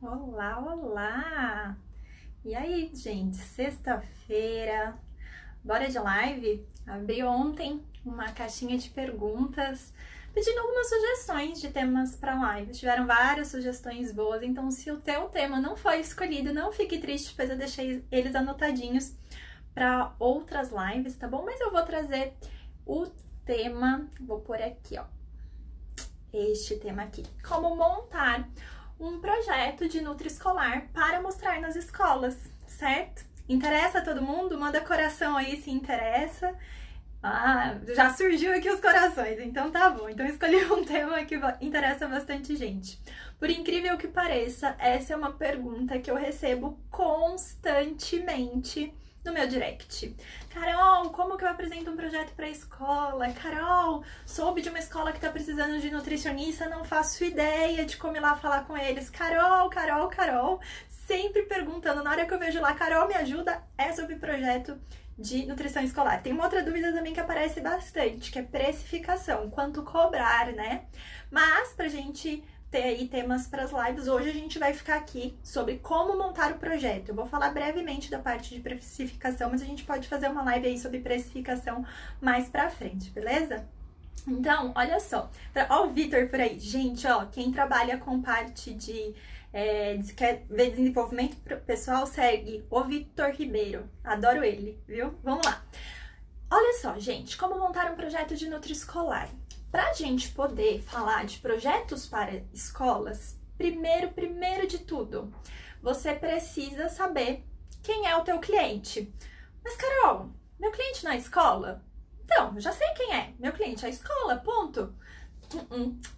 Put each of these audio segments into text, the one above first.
Olá, olá! E aí, gente? Sexta-feira, bora de live? Abri ontem uma caixinha de perguntas pedindo algumas sugestões de temas para live. Tiveram várias sugestões boas, então se o teu tema não foi escolhido, não fique triste, pois eu deixei eles anotadinhos para outras lives, tá bom? Mas eu vou trazer o tema, vou pôr aqui, ó, este tema aqui. Como montar um projeto de nutri-escolar para mostrar nas escolas, certo? Interessa a todo mundo? Manda coração aí se interessa. Ah, já surgiu aqui os corações, então tá bom. Então escolhi um tema que interessa bastante gente. Por incrível que pareça, essa é uma pergunta que eu recebo constantemente no meu direct. Carol, como que eu apresento um projeto para a escola? Carol, soube de uma escola que tá precisando de nutricionista, não faço ideia de como ir lá falar com eles. Carol, sempre perguntando. Na hora que eu vejo lá, Carol, me ajuda, é sobre projeto de nutrição escolar. Tem uma outra dúvida também que aparece bastante, que é precificação, quanto cobrar, né? Mas pra gente ter aí temas para as lives, hoje a gente vai ficar aqui sobre como montar o projeto. Eu vou falar brevemente da parte de precificação, mas a gente pode fazer uma live aí sobre precificação mais pra frente, beleza? Então, olha só, ó o Vitor por aí. Gente, ó, quem trabalha com parte de quer ver desenvolvimento pessoal, segue o Vitor Ribeiro. Adoro ele, viu? Vamos lá. Olha só, gente, como montar um projeto de nutri-escolar. Para a gente poder falar de projetos para escolas, primeiro de tudo, você precisa saber quem é o teu cliente. Mas, Carol, meu cliente na escola? Então, eu já sei quem é. Meu cliente é a escola, ponto.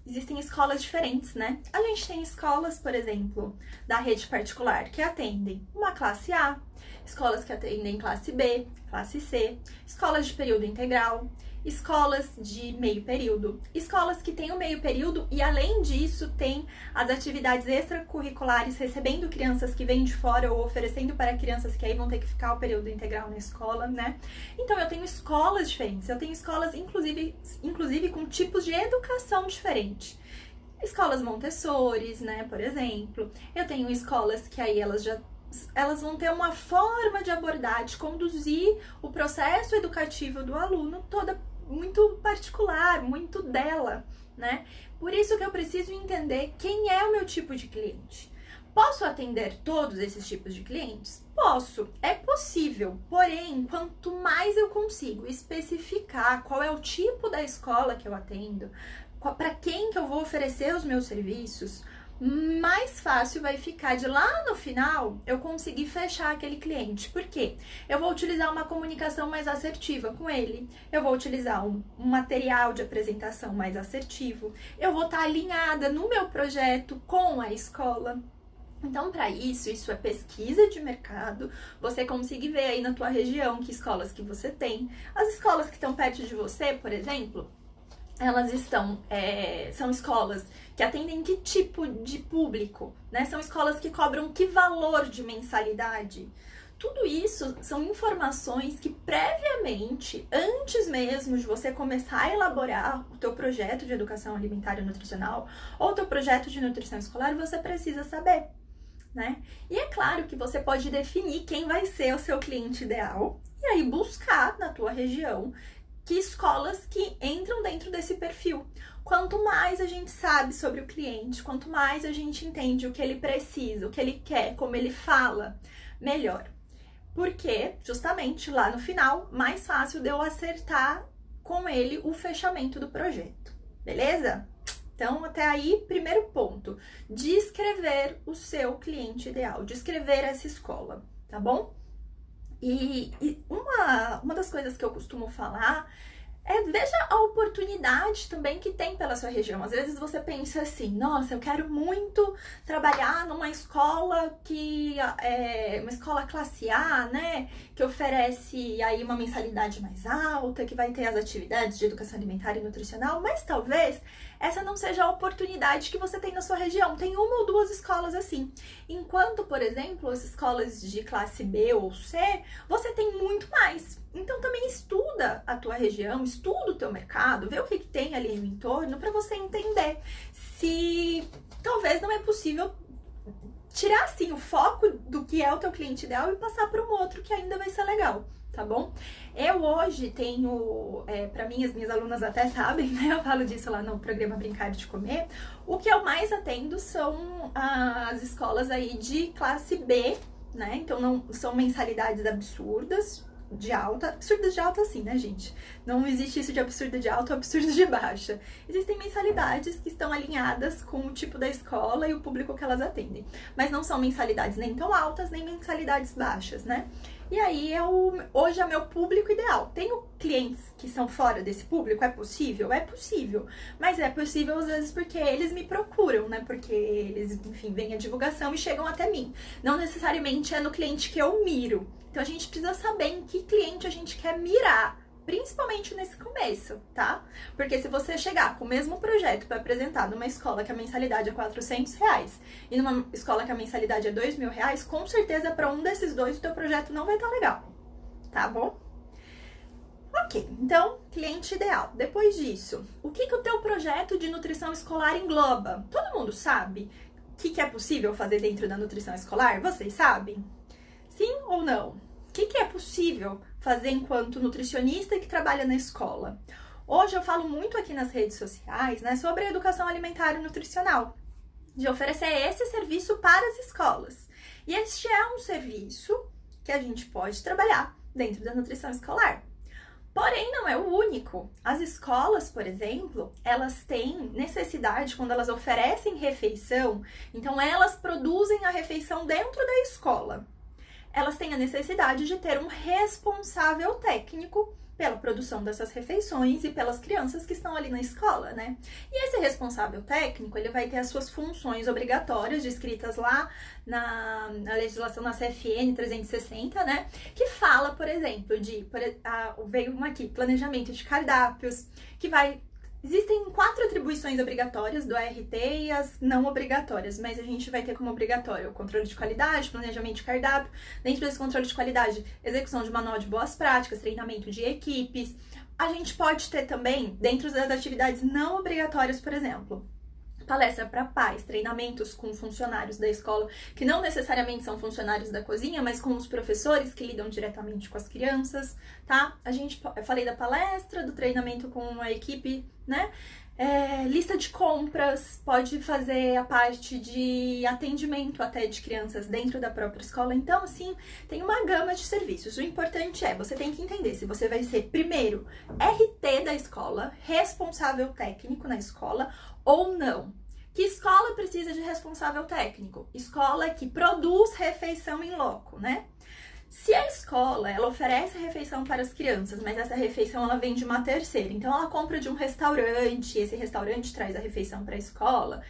Existem escolas diferentes, né? A gente tem escolas, por exemplo, da rede particular que atendem uma classe A, escolas que atendem classe B, classe C, escolas de período integral, escolas de meio período, escolas que têm o meio período e, além disso, tem as atividades extracurriculares, recebendo crianças que vêm de fora ou oferecendo para crianças que aí vão ter que ficar o período integral na escola, né? Então, eu tenho escolas diferentes, eu tenho escolas, inclusive com tipos de educação diferente. Escolas Montessori, né, por exemplo. Eu tenho escolas que aí elas vão ter uma forma de abordar, de conduzir o processo educativo do aluno toda muito particular, muito dela, né? Por isso que eu preciso entender quem é o meu tipo de cliente. Posso atender todos esses tipos de clientes? Posso, é possível. Porém, quanto mais eu consigo especificar qual é o tipo da escola que eu atendo, para quem que eu vou oferecer os meus serviços, mais fácil vai ficar de lá no final eu conseguir fechar aquele cliente. Por quê? Eu vou utilizar uma comunicação mais assertiva com ele, eu vou utilizar um material de apresentação mais assertivo, eu vou estar alinhada no meu projeto com a escola. Então, para isso é pesquisa de mercado, você consegue ver aí na tua região que escolas que você tem. As escolas que estão perto de você, por exemplo, elas são escolas que atendem que tipo de público, né? São escolas que cobram que valor de mensalidade. Tudo isso são informações que previamente, antes mesmo de você começar a elaborar o teu projeto de educação alimentar e nutricional ou o teu projeto de nutrição escolar, você precisa saber, né? E é claro que você pode definir quem vai ser o seu cliente ideal e aí buscar na tua região que escolas que entram dentro desse perfil. Quanto mais a gente sabe sobre o cliente, quanto mais a gente entende o que ele precisa, o que ele quer, como ele fala, melhor. Porque, justamente, lá no final, mais fácil de eu acertar com ele o fechamento do projeto. Beleza? Então, até aí, primeiro ponto, descrever o seu cliente ideal, descrever essa escola, tá bom? E uma das coisas que eu costumo falar veja a oportunidade também que tem pela sua região. Às vezes você pensa assim, nossa, eu quero muito trabalhar numa escola que é uma escola classe A, né? Que oferece aí uma mensalidade mais alta, que vai ter as atividades de educação alimentar e nutricional, mas talvez essa não seja a oportunidade que você tem na sua região. Tem uma ou duas escolas assim. Enquanto, por exemplo, as escolas de classe B ou C, você tem muito mais. Então também estuda a tua região, estuda o teu mercado, vê o que tem ali no entorno para você entender se talvez não é possível tirar, assim, o foco do que é o teu cliente ideal e passar para um outro que ainda vai ser legal, tá bom? Eu hoje tenho, para mim, as minhas alunas até sabem, né? Eu falo disso lá no programa Brincar de Comer. O que eu mais atendo são as escolas aí de classe B, né? Então não são mensalidades absurdas de alta, absurdas de alta assim, né, gente? Não existe isso de absurdo de alta ou absurdo de baixa. Existem mensalidades que estão alinhadas com o tipo da escola e o público que elas atendem. Mas não são mensalidades nem tão altas, nem mensalidades baixas, né? E aí, hoje é meu público ideal. Tenho clientes que são fora desse público? É possível? É possível. Mas é possível, às vezes, porque eles me procuram, né? Porque eles, enfim, veem a divulgação e chegam até mim. Não necessariamente é no cliente que eu miro. Então, a gente precisa saber em que cliente a gente quer mirar. Principalmente nesse começo, tá? Porque se você chegar com o mesmo projeto para apresentar numa escola que a mensalidade é R$400 e numa escola que a mensalidade é R$2.000, com certeza para um desses dois o teu projeto não vai estar legal, tá bom? Ok, então, cliente ideal. Depois disso, o que o teu projeto de nutrição escolar engloba? Todo mundo sabe o que é possível fazer dentro da nutrição escolar? Vocês sabem? Sim ou não? O que é possível fazer enquanto nutricionista que trabalha na escola? Hoje eu falo muito aqui nas redes sociais, né, sobre a educação alimentar e nutricional, de oferecer esse serviço para as escolas. E este é um serviço que a gente pode trabalhar dentro da nutrição escolar. Porém, não é o único. As escolas, por exemplo, elas têm necessidade, quando elas oferecem refeição, então elas produzem a refeição dentro da escola. Elas têm a necessidade de ter um responsável técnico pela produção dessas refeições e pelas crianças que estão ali na escola, né? E esse responsável técnico, ele vai ter as suas funções obrigatórias descritas lá na legislação, na CFN 360, né? Que fala, por exemplo, veio uma aqui, planejamento de cardápios, que vai... Existem 4 atribuições obrigatórias do ART e as não obrigatórias, mas a gente vai ter como obrigatório o controle de qualidade, planejamento de cardápio, dentro desse controle de qualidade, execução de manual de boas práticas, treinamento de equipes. A gente pode ter também, dentro das atividades não obrigatórias, por exemplo, palestra para pais, treinamentos com funcionários da escola, que não necessariamente são funcionários da cozinha, mas com os professores que lidam diretamente com as crianças, tá? Eu falei da palestra, do treinamento com a equipe, né? Lista de compras, pode fazer a parte de atendimento até de crianças dentro da própria escola. Então, assim, tem uma gama de serviços. O importante você tem que entender se você vai ser, primeiro, RT da escola, responsável técnico na escola ou não. Que escola precisa de responsável técnico? Escola que produz refeição em loco, né? Se a escola, ela oferece refeição para as crianças, mas essa refeição ela vem de uma terceira, então ela compra de um restaurante, esse restaurante traz a refeição para a escola,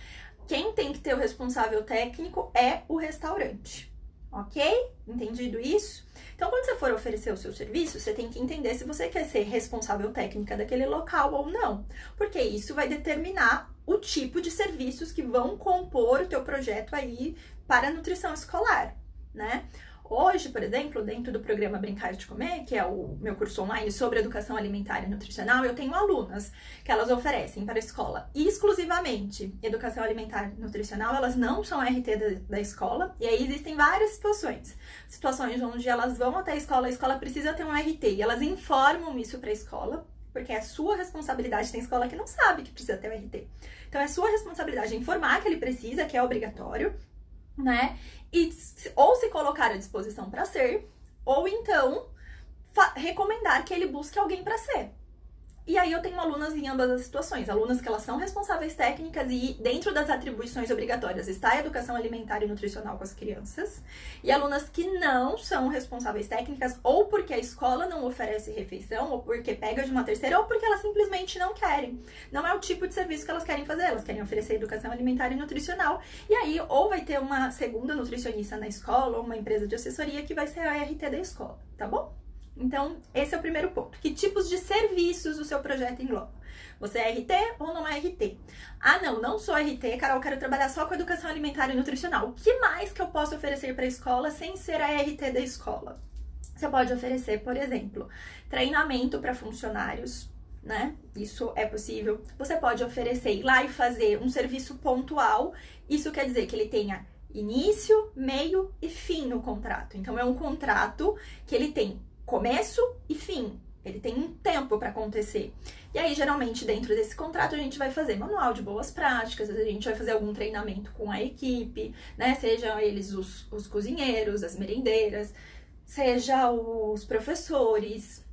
quem tem que ter o responsável técnico é o restaurante, ok? Entendido isso? Então, quando você for oferecer o seu serviço, você tem que entender se você quer ser responsável técnica daquele local ou não, porque isso vai determinar o tipo de serviços que vão compor o teu projeto aí para a nutrição escolar, né? Hoje, por exemplo, dentro do programa Brincar de Comer, que é o meu curso online sobre educação alimentar e nutricional, eu tenho alunas que elas oferecem para a escola exclusivamente educação alimentar e nutricional, elas não são RT da escola, e aí existem várias situações onde elas vão até a escola precisa ter um RT, e elas informam isso para a escola, porque é a sua responsabilidade, tem escola que não sabe que precisa ter um RT. Então é sua responsabilidade informar que ele precisa, que é obrigatório, né? E ou se colocar à disposição para ser, ou então recomendar que ele busque alguém para ser. E aí eu tenho alunas em ambas as situações, alunas que elas são responsáveis técnicas e dentro das atribuições obrigatórias está a educação alimentar e nutricional com as crianças, e alunas que não são responsáveis técnicas ou porque a escola não oferece refeição, ou porque pega de uma terceira, ou porque elas simplesmente não querem. Não é o tipo de serviço que elas querem fazer, elas querem oferecer educação alimentar e nutricional, e aí ou vai ter uma segunda nutricionista na escola, ou uma empresa de assessoria que vai ser a RT da escola, tá bom? Então, esse é o primeiro ponto. Que tipos de serviços o seu projeto engloba? Você é RT ou não é RT? Ah, não sou RT, Carol, quero trabalhar só com educação alimentar e nutricional. O que mais que eu posso oferecer para a escola sem ser a RT da escola? Você pode oferecer, por exemplo, treinamento para funcionários, né? Isso é possível. Você pode oferecer ir lá e fazer um serviço pontual. Isso quer dizer que ele tenha início, meio e fim no contrato. Então é um contrato que ele tem começo e fim. Ele tem um tempo para acontecer. E aí, geralmente, dentro desse contrato, a gente vai fazer manual de boas práticas, a gente vai fazer algum treinamento com a equipe, né? Sejam eles os cozinheiros, as merendeiras, seja os professores,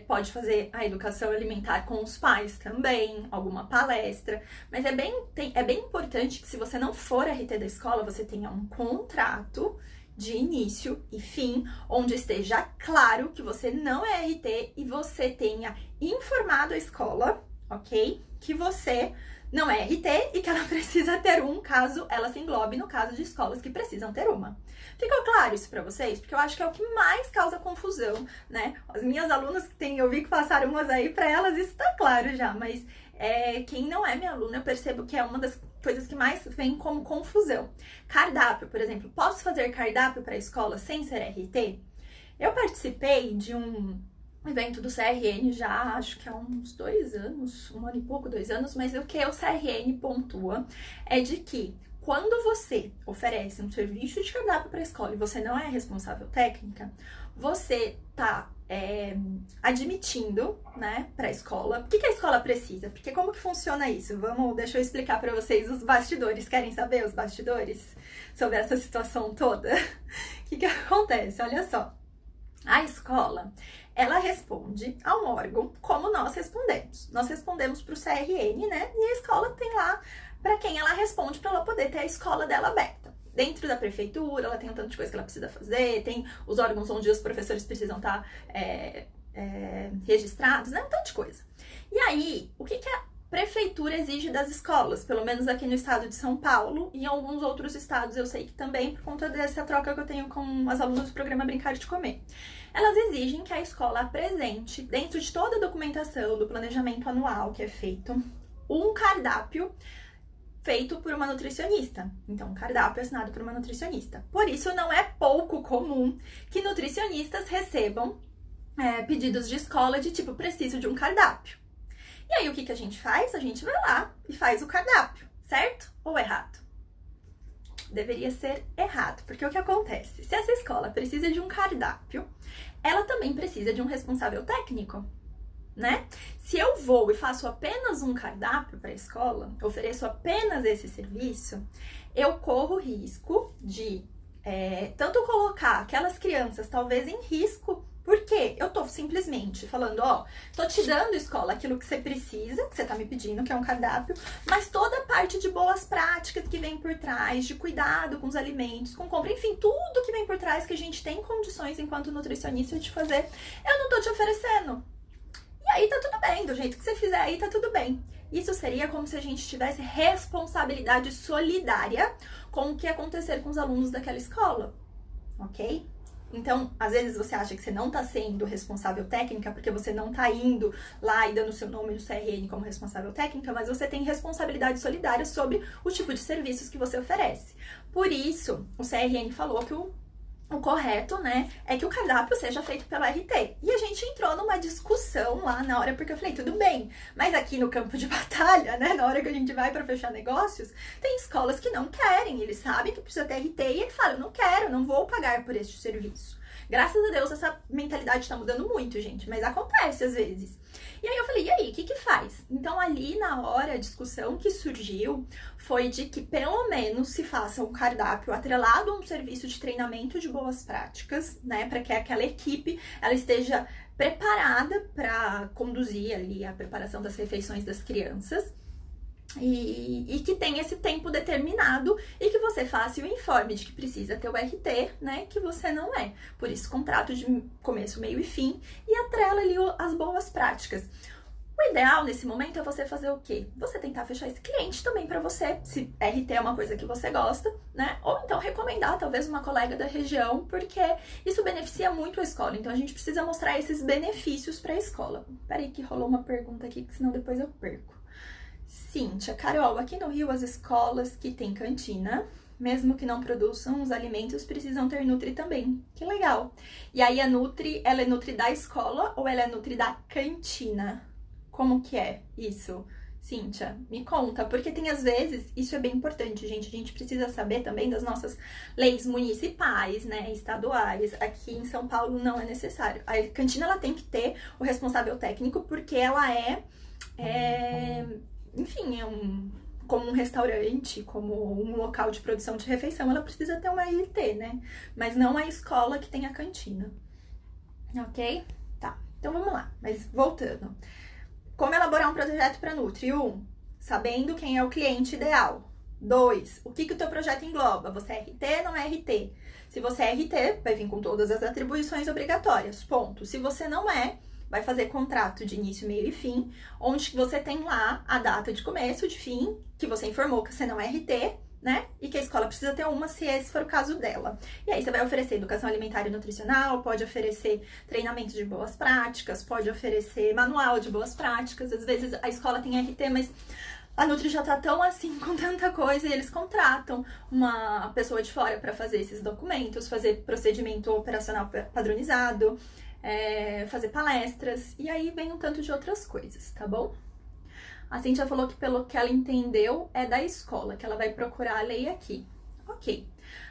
pode fazer a educação alimentar com os pais também, alguma palestra. Mas é bem importante que, se você não for RT da escola, você tenha um contrato de início e fim, onde esteja claro que você não é RT e você tenha informado a escola, ok? Que você não é RT e que ela precisa ter um, caso ela se englobe no caso de escolas que precisam ter uma. Ficou claro isso pra vocês? Porque eu acho que é o que mais causa confusão, né? As minhas alunas, eu vi que passaram umas aí, pra elas isso tá claro já, mas quem não é minha aluna, eu percebo que é uma das coisas que mais vem como confusão. Cardápio, por exemplo. Posso fazer cardápio para a escola sem ser RT? Eu participei de um evento do CRN já, acho que há uns 2 anos, 1 ano e pouco, 2 anos, mas o que o CRN pontua é de que quando você oferece um serviço de cardápio para a escola e você não é responsável técnica, você tá admitindo, né, para a escola. O que a escola precisa? Porque como que funciona isso? Deixa eu explicar para vocês os bastidores. Querem saber os bastidores sobre essa situação toda? O que acontece? Olha só. A escola, ela responde a um órgão como nós respondemos. Nós respondemos para o CRN, né? E a escola tem lá para quem ela responde para ela poder ter a escola dela aberta. Dentro da prefeitura, ela tem um tanto de coisa que ela precisa fazer, tem os órgãos onde os professores precisam estar registrados, né? Um tanto de coisa. E aí, o que a prefeitura exige das escolas? Pelo menos aqui no estado de São Paulo e em alguns outros estados eu sei que também, por conta dessa troca que eu tenho com as alunas do programa Brincar de Comer. Elas exigem que a escola apresente, dentro de toda a documentação do planejamento anual que é feito, um cardápio feito por uma nutricionista. Então, um cardápio assinado por uma nutricionista. Por isso, não é pouco comum que nutricionistas recebam pedidos de escola de tipo, preciso de um cardápio. E aí, o que a gente faz? A gente vai lá e faz o cardápio, certo ou errado? Deveria ser errado, porque o que acontece? Se essa escola precisa de um cardápio, ela também precisa de um responsável técnico, né? Se eu vou e faço apenas um cardápio para a escola, ofereço apenas esse serviço, eu corro risco de tanto colocar aquelas crianças talvez em risco, porque eu tô simplesmente falando, tô te dando, escola, aquilo que você precisa, que você tá me pedindo, que é um cardápio, mas toda a parte de boas práticas que vem por trás, de cuidado com os alimentos, com compra, enfim, tudo que vem por trás que a gente tem condições enquanto nutricionista de fazer, eu não tô te oferecendo. E aí tá tudo bem, do jeito que você fizer aí tá tudo bem. Isso seria como se a gente tivesse responsabilidade solidária com o que acontecer com os alunos daquela escola, ok? Então, às vezes você acha que você não tá sendo responsável técnica porque você não tá indo lá e dando seu nome no CRN como responsável técnica, mas você tem responsabilidade solidária sobre o tipo de serviços que você oferece. Por isso, o CRN falou que o correto, né, é que o cardápio seja feito pelo RT. E a gente entrou numa discussão lá na hora, porque eu falei, tudo bem, mas aqui no campo de batalha, né, na hora que a gente vai para fechar negócios, tem escolas que não querem, eles sabem que precisa ter RT e eles falam, não quero, não vou pagar por este serviço. Graças a Deus essa mentalidade tá mudando muito, gente, mas acontece às vezes. E aí eu falei, e aí, o que faz? Então ali na hora a discussão que surgiu foi de que pelo menos se faça um cardápio atrelado a um serviço de treinamento de boas práticas, né, para que aquela equipe ela esteja preparada para conduzir ali a preparação das refeições das crianças. E que tem esse tempo determinado e que você faça o informe de que precisa ter o RT, né, que você não é. Por isso, contrato de começo, meio e fim e atrela ali as boas práticas. O ideal nesse momento é você fazer o quê? Você tentar fechar esse cliente também para você, se RT é uma coisa que você gosta, né? Ou então recomendar talvez uma colega da região, porque isso beneficia muito a escola. Então a gente precisa mostrar esses benefícios para a escola. Peraí que rolou uma pergunta aqui, que senão depois eu perco. Cíntia, Carol, aqui no Rio as escolas que têm cantina, mesmo que não produzam os alimentos, precisam ter Nutri também. Que legal! E aí a Nutri, ela é Nutri da escola ou ela é Nutri da cantina? Como que é isso? Cíntia, me conta, porque tem às vezes, isso é bem importante, gente, a gente precisa saber também das nossas leis municipais, né, estaduais. Aqui em São Paulo não é necessário. A cantina, ela tem que ter o responsável técnico, porque ela enfim, como um restaurante, como um local de produção de refeição, ela precisa ter uma RT, né, mas não a escola que tem a cantina, ok? Tá, então vamos lá, mas voltando. Como elaborar um projeto para Nutri? 1. Sabendo quem é o cliente ideal. 2. O que o teu projeto engloba? Você é RT, não é RT? Se você é RT, vai vir com todas as atribuições obrigatórias. Ponto. Se você não é, vai fazer contrato de início, meio e fim, onde você tem lá a data de começo, de fim, que você informou que você não é RT, né? E que a escola precisa ter uma, se esse for o caso dela. E aí você vai oferecer educação alimentar e nutricional, pode oferecer treinamento de boas práticas, pode oferecer manual de boas práticas. Às vezes a escola tem RT, mas a Nutri já tá tão assim, com tanta coisa, e eles contratam uma pessoa de fora para fazer esses documentos, fazer procedimento operacional padronizado, fazer palestras, e aí vem um tanto de outras coisas, tá bom? A Cíntia falou que pelo que ela entendeu é da escola, que ela vai procurar a lei aqui. Ok.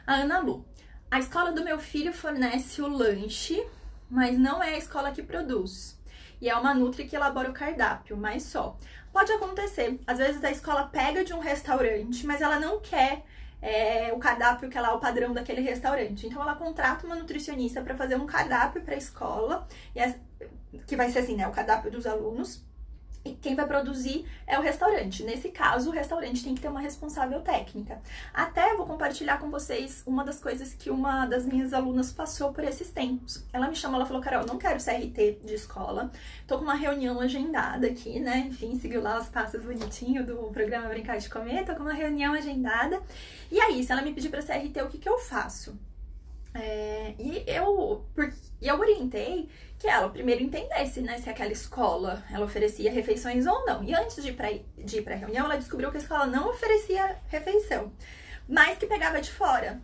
A Ana Lu. A escola do meu filho fornece o lanche, mas não é a escola que produz. E é uma Nutri que elabora o cardápio, mas só. Pode acontecer. Às vezes a escola pega de um restaurante, mas ela não quer o cardápio que é lá o padrão daquele restaurante. Então ela contrata uma nutricionista para fazer um cardápio para a escola, que vai ser assim, né? O cardápio dos alunos. E quem vai produzir é o restaurante. Nesse caso, o restaurante tem que ter uma responsável técnica. Até vou compartilhar com vocês uma das coisas que uma das minhas alunas passou por esses tempos. Ela me chamou, ela falou, Carol, não quero CRT de escola, tô com uma reunião agendada aqui, né? Enfim, seguiu lá os passos bonitinhos do programa Brincar de Comer, tô com uma reunião agendada. E aí, se ela me pedir pra CRT, o que eu faço? E eu orientei que ela primeiro entendesse, né, se aquela escola ela oferecia refeições ou não. E antes de ir pra reunião, ela descobriu que a escola não oferecia refeição, mas que pegava de fora.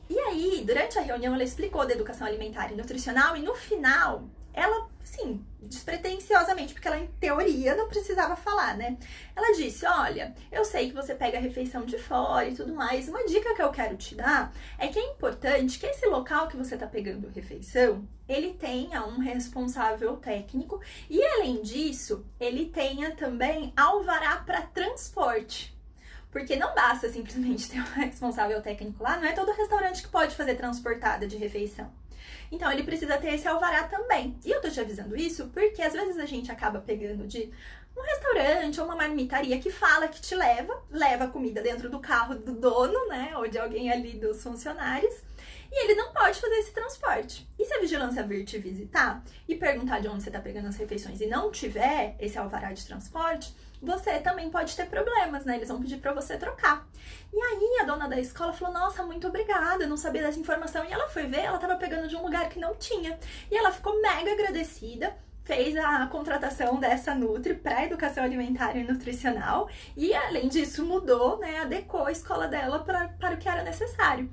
E aí, durante a reunião, ela explicou da educação alimentar e nutricional, e no final, ela, assim, despretensiosamente, porque ela em teoria não precisava falar, né? Ela disse, olha, eu sei que você pega a refeição de fora e tudo mais, uma dica que eu quero te dar é que é importante que esse local que você tá pegando refeição, ele tenha um responsável técnico e, além disso, ele tenha também alvará para transporte. Porque não basta simplesmente ter um responsável técnico lá, não é todo restaurante que pode fazer transportada de refeição. Então, ele precisa ter esse alvará também. E eu tô te avisando isso porque às vezes a gente acaba pegando de um restaurante ou uma marmitaria que fala que te leva comida dentro do carro do dono, né, ou de alguém ali dos funcionários, e ele não pode fazer esse transporte. E se a vigilância vir te visitar e perguntar de onde você tá pegando as refeições e não tiver esse alvará de transporte, você também pode ter problemas, né? Eles vão pedir pra você trocar. E aí a dona da escola falou, nossa, muito obrigada, eu não sabia dessa informação. E ela foi ver, ela tava pegando de um lugar que não tinha. E ela ficou mega agradecida, fez a contratação dessa Nutri para educação alimentar e nutricional. E além disso, mudou, né? Adequou a escola dela para o que era necessário.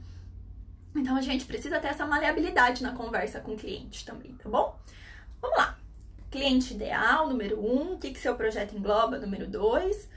Então a gente precisa ter essa maleabilidade na conversa com o cliente também, tá bom? Vamos lá. Cliente ideal, número 1, o que seu projeto engloba, número 2.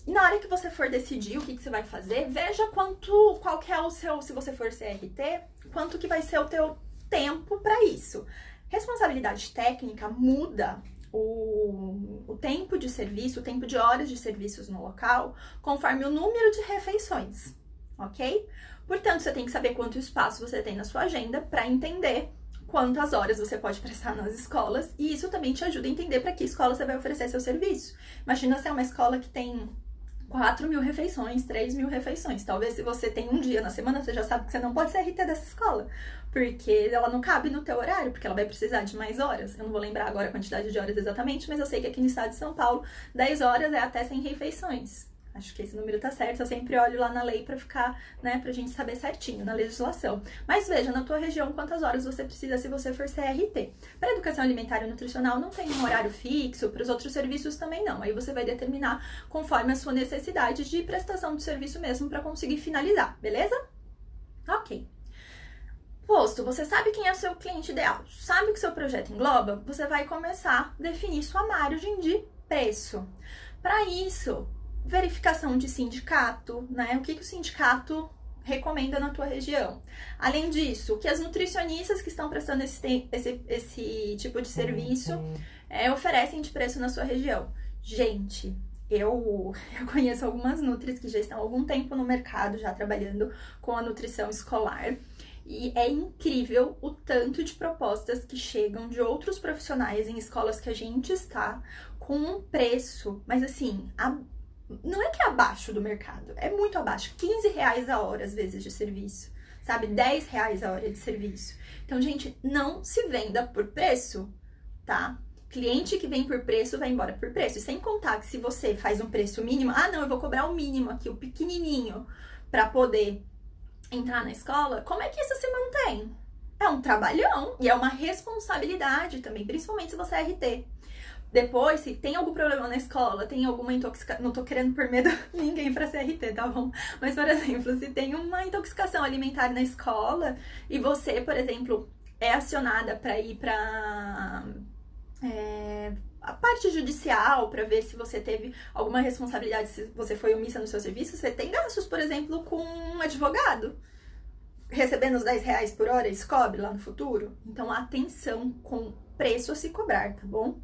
E na hora que você for decidir o que você vai fazer, veja qual que é o seu, se você for CRT, quanto que vai ser o teu tempo para isso. Responsabilidade técnica muda o tempo de serviço, o tempo de horas de serviços no local, conforme o número de refeições, ok? Portanto, você tem que saber quanto espaço você tem na sua agenda para entender quantas horas você pode prestar nas escolas, e isso também te ajuda a entender para que escola você vai oferecer seu serviço. Imagina se é uma escola que tem 4.000 refeições, 3.000 refeições. Talvez se você tem um dia na semana, você já sabe que você não pode ser RT dessa escola, porque ela não cabe no teu horário, porque ela vai precisar de mais horas. Eu não vou lembrar agora a quantidade de horas exatamente, mas eu sei que aqui no estado de São Paulo, 10 horas é até 100 refeições. Acho que esse número tá certo, eu sempre olho lá na lei pra ficar, né, pra gente saber certinho, na legislação. Mas veja, na tua região, quantas horas você precisa se você for CRT. Para educação alimentar e nutricional não tem um horário fixo, para os outros serviços também não. Aí você vai determinar conforme a sua necessidade de prestação de serviço mesmo para conseguir finalizar, beleza? Ok. Posto, você sabe quem é o seu cliente ideal, sabe o que seu projeto engloba, você vai começar a definir sua margem de preço. Para isso, verificação de sindicato, né? O que o sindicato recomenda na tua região. Além disso, que as nutricionistas que estão prestando esse tipo de serviço oferecem de preço na sua região. Gente, eu conheço algumas nutris que já estão há algum tempo no mercado, já trabalhando com a nutrição escolar. E é incrível o tanto de propostas que chegam de outros profissionais em escolas que a gente está com um preço, mas assim, não é que é abaixo do mercado, é muito abaixo. R$15 a hora, às vezes, de serviço, sabe? R$10 a hora de serviço. Então, gente, não se venda por preço, tá? Cliente que vem por preço, vai embora por preço. E sem contar que se você faz um preço mínimo, não, eu vou cobrar o mínimo aqui, o pequenininho, para poder entrar na escola, como é que isso se mantém? É um trabalhão e é uma responsabilidade também, principalmente se você é RT. Depois, se tem algum problema na escola, tem alguma intoxicação, não tô querendo por medo ninguém pra ser RT, tá bom? Mas, por exemplo, se tem uma intoxicação alimentar na escola e você, por exemplo, é acionada pra ir pra a parte judicial para ver se você teve alguma responsabilidade, se você foi omissa no seu serviço, você tem gastos, por exemplo, com um advogado, recebendo os R$10 por hora, eles cobrem lá no futuro. Então, atenção com preço a se cobrar, tá bom?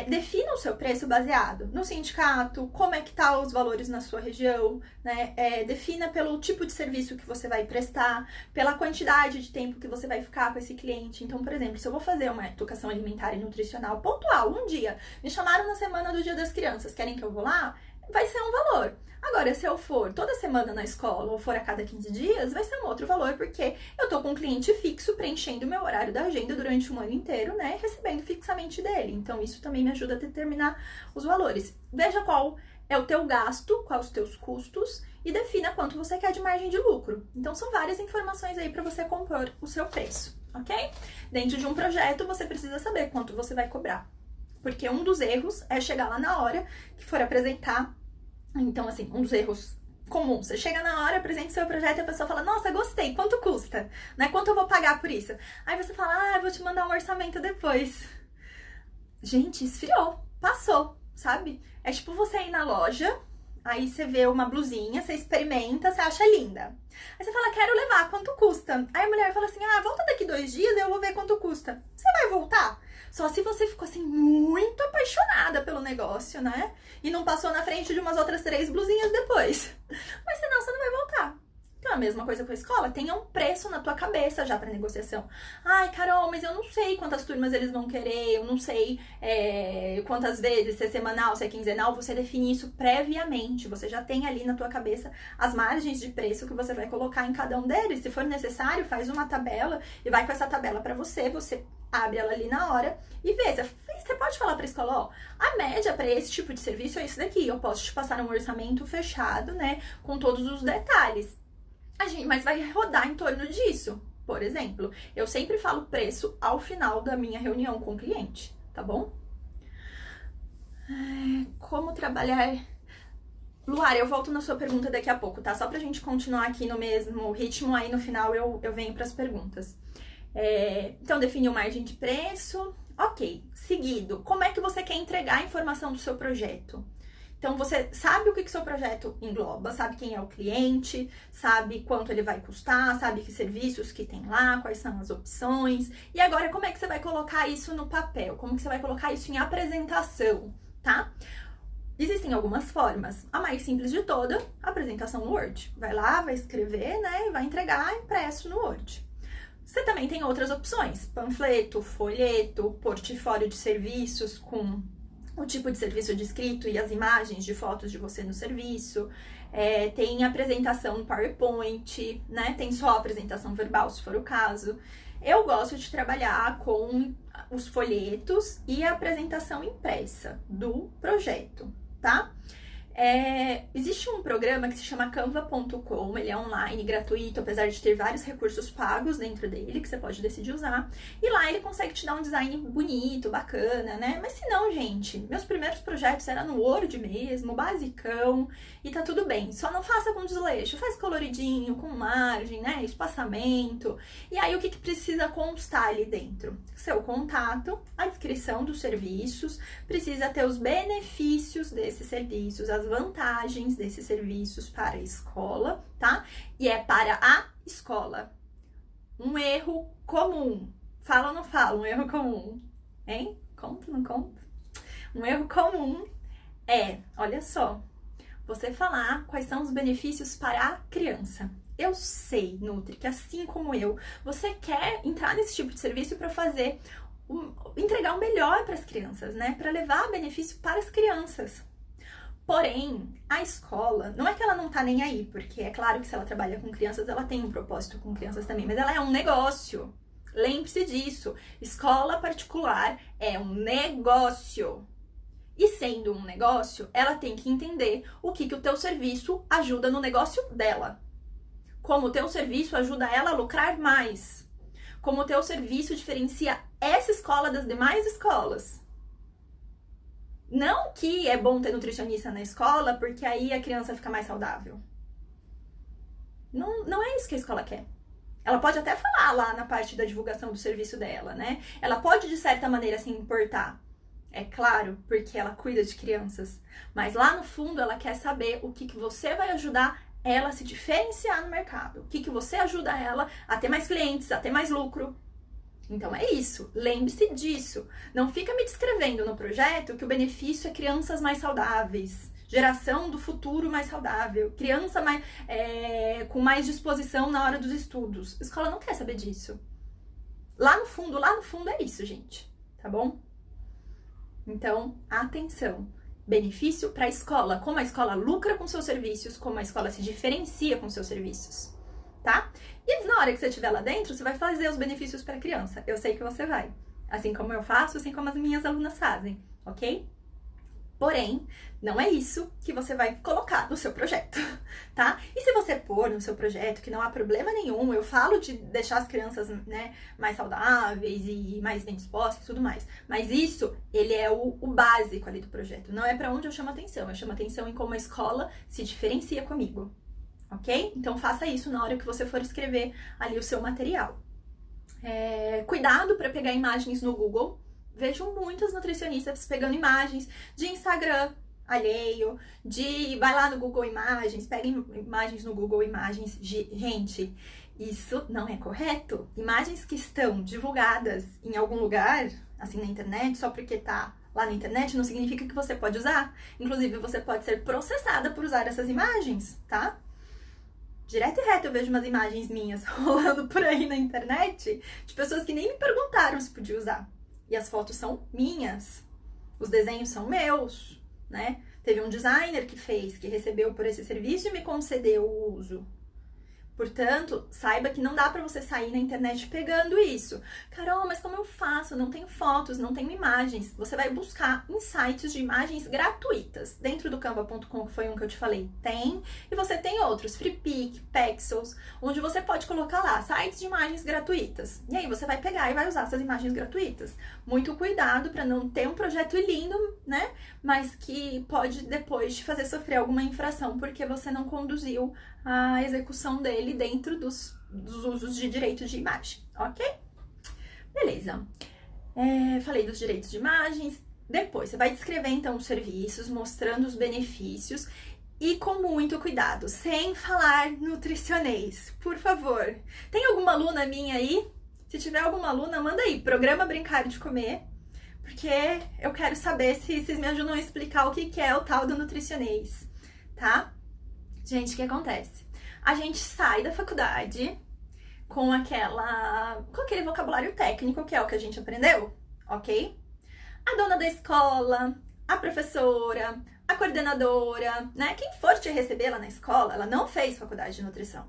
Defina o seu preço baseado no sindicato, como é que tá os valores na sua região, né? Defina pelo tipo de serviço que você vai prestar, pela quantidade de tempo que você vai ficar com esse cliente. Então, por exemplo, se eu vou fazer uma educação alimentar e nutricional pontual, um dia, me chamaram na semana do Dia das Crianças, querem que eu vou lá? Vai ser um valor. Agora, se eu for toda semana na escola ou for a cada 15 dias, vai ser um outro valor, porque eu tô com um cliente fixo preenchendo o meu horário da agenda durante um ano inteiro, né? Recebendo fixamente dele. Então, isso também me ajuda a determinar os valores. Veja qual é o teu gasto, quais os teus custos e defina quanto você quer de margem de lucro. Então, são várias informações aí para você compor o seu preço, ok? Dentro de um projeto, você precisa saber quanto você vai cobrar. Porque um dos erros é chegar lá na hora que for apresentar. Então, assim, um dos erros comuns. Você chega na hora, apresenta o seu projeto e a pessoa fala, nossa, gostei, quanto custa? Né? Quanto eu vou pagar por isso? Aí você fala, eu vou te mandar um orçamento depois. Gente, esfriou, passou, sabe? É tipo você ir na loja, aí você vê uma blusinha, você experimenta, você acha linda. Aí você fala, quero levar, quanto custa? Aí a mulher fala assim, volta daqui 2 dias, eu vou ver quanto custa. Você vai voltar? Só se você ficou assim muito apaixonada pelo negócio, né? E não passou na frente de umas outras 3 blusinhas depois. Mas senão você não vai voltar. Então a mesma coisa com a escola, tenha um preço na tua cabeça já para negociação. Ai, Carol, mas eu não sei quantas turmas eles vão querer, eu não sei quantas vezes, se é semanal, se é quinzenal, você define isso previamente. Você já tem ali na tua cabeça as margens de preço que você vai colocar em cada um deles. Se for necessário, faz uma tabela e vai com essa tabela para você abre ela ali na hora e vê. Você pode falar para a escola, a média para esse tipo de serviço é isso daqui. Eu posso te passar um orçamento fechado, né, com todos os detalhes. Mas vai rodar em torno disso. Por exemplo, eu sempre falo preço ao final da minha reunião com o cliente, tá bom? Como trabalhar... Luara, eu volto na sua pergunta daqui a pouco, tá? Só pra gente continuar aqui no mesmo ritmo, aí no final eu venho pras perguntas. Então, definiu margem de preço. Ok. Seguido, como é que você quer entregar a informação do seu projeto? Então, você sabe o que o seu projeto engloba, sabe quem é o cliente, sabe quanto ele vai custar, sabe que serviços que tem lá, quais são as opções. E agora, como é que você vai colocar isso no papel? Como que você vai colocar isso em apresentação, tá? Existem algumas formas. A mais simples de toda, a apresentação no Word. Vai lá, vai escrever, né, e vai entregar impresso no Word. Você também tem outras opções, panfleto, folheto, portfólio de serviços com o tipo de serviço descrito e as imagens de fotos de você no serviço, tem apresentação no PowerPoint, né? Tem só apresentação verbal, se for o caso. Eu gosto de trabalhar com os folhetos e a apresentação impressa do projeto, tá? Existe um programa que se chama Canva.com, ele é online, gratuito, apesar de ter vários recursos pagos dentro dele, que você pode decidir usar. E lá ele consegue te dar um design bonito, bacana, né? Mas se não, gente, meus primeiros projetos eram no Word mesmo, basicão, e tá tudo bem. Só não faça com desleixo, faz coloridinho, com margem, né? Espaçamento. E aí o que precisa constar ali dentro? Seu contato, a descrição dos serviços, precisa ter os benefícios desses serviços, as vantagens desses serviços para a escola, tá? E é para a escola. Um erro comum. Fala ou não fala? Um erro comum. Hein? Conta ou não conta? Um erro comum olha só, você falar quais são os benefícios para a criança. Eu sei, Nutri, que assim como eu, você quer entrar nesse tipo de serviço para fazer entregar o melhor para as crianças, né? Para levar benefício para as crianças. Porém, a escola, não é que ela não tá nem aí, porque é claro que se ela trabalha com crianças, ela tem um propósito com crianças também, mas ela é um negócio. Lembre-se disso. Escola particular é um negócio. E sendo um negócio, ela tem que entender o que o teu serviço ajuda no negócio dela. Como o teu serviço ajuda ela a lucrar mais. Como o teu serviço diferencia essa escola das demais escolas. Não que é bom ter nutricionista na escola, porque aí a criança fica mais saudável. Não é isso que a escola quer. Ela pode até falar lá na parte da divulgação do serviço dela, né? Ela pode, de certa maneira, se importar. É claro, porque ela cuida de crianças. Mas lá no fundo, ela quer saber o que você vai ajudar ela a se diferenciar no mercado. O que você ajuda ela a ter mais clientes, a ter mais lucro. Então é isso, lembre-se disso. Não fica me descrevendo no projeto que o benefício é crianças mais saudáveis, geração do futuro mais saudável, criança com mais disposição na hora dos estudos. A escola não quer saber disso. Lá no fundo é isso, gente, tá bom? Então, atenção. Benefício para a escola, como a escola lucra com seus serviços, como a escola se diferencia com seus serviços, tá? E na hora que você estiver lá dentro, você vai fazer os benefícios para a criança. Eu sei que você vai. Assim como eu faço, assim como as minhas alunas fazem, ok? Porém, não é isso que você vai colocar no seu projeto, tá? E se você pôr no seu projeto, que não há problema nenhum, eu falo de deixar as crianças, né, mais saudáveis e mais bem dispostas e tudo mais. Mas isso, ele é o básico ali do projeto. Não é pra onde eu chamo atenção. Eu chamo atenção em como a escola se diferencia comigo, ok? Então faça isso na hora que você for escrever ali o seu material. Cuidado para pegar imagens no Google. Vejo muitos nutricionistas pegando imagens de Instagram alheio, vai lá no Google Imagens, pega imagens no Google Imagens. Gente, isso não é correto. Imagens que estão divulgadas em algum lugar, assim na internet, só porque tá lá na internet, não significa que você pode usar. Inclusive, você pode ser processada por usar essas imagens, tá? Direto e reto eu vejo umas imagens minhas rolando por aí na internet de pessoas que nem me perguntaram se podia usar. E as fotos são minhas, os desenhos são meus, né? Teve um designer que fez, que recebeu por esse serviço e me concedeu o uso. Portanto, saiba que não dá pra você sair na internet pegando isso. Carol, mas como eu faço? Não tenho fotos, não tenho imagens. Você vai buscar em sites de imagens gratuitas. Dentro do Canva.com, que foi um que eu te falei, tem. E você tem outros, FreePic, Pexels, onde você pode colocar lá, sites de imagens gratuitas. E aí você vai pegar e vai usar essas imagens gratuitas. Muito cuidado para não ter um projeto lindo, né? Mas que pode depois te fazer sofrer alguma infração, porque você não conduziu a execução dele dentro dos usos de direito de imagem, ok? Beleza. Falei dos direitos de imagens. Depois, você vai descrever, então, os serviços, mostrando os benefícios e com muito cuidado, sem falar nutricionês, por favor. Tem alguma aluna minha aí? Se tiver alguma aluna, manda aí, programa Brincar de Comer, porque eu quero saber se vocês me ajudam a explicar o que é o tal do nutricionês, tá? Gente, o que acontece? A gente sai da faculdade com aquele vocabulário técnico, que é o que a gente aprendeu, ok? A dona da escola, a professora, a coordenadora, né? Quem for te receber lá na escola, ela não fez faculdade de nutrição.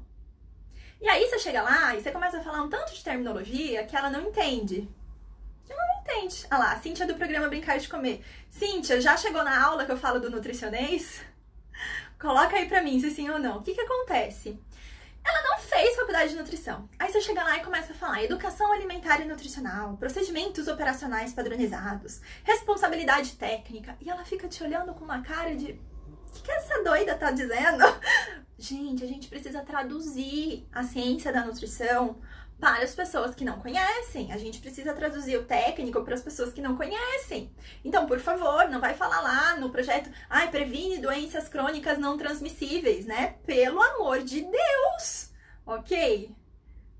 E aí você chega lá e você começa a falar um tanto de terminologia que ela não entende. Ela não entende. Ah lá, a Cíntia do programa Brincar de Comer. Cíntia, já chegou na aula que eu falo do nutricionês? Coloca aí pra mim se sim ou não. O que que acontece? Ela não fez faculdade de nutrição. Aí você chega lá e começa a falar educação alimentar e nutricional, procedimentos operacionais padronizados, responsabilidade técnica. E ela fica te olhando com uma cara de... O que essa doida tá dizendo? Gente, a gente precisa traduzir a ciência da nutrição para as pessoas que não conhecem. A gente precisa traduzir o técnico para as pessoas que não conhecem. Então, por favor, não vai falar lá no projeto, ai, previne doenças crônicas não transmissíveis, né? Pelo amor de Deus, ok?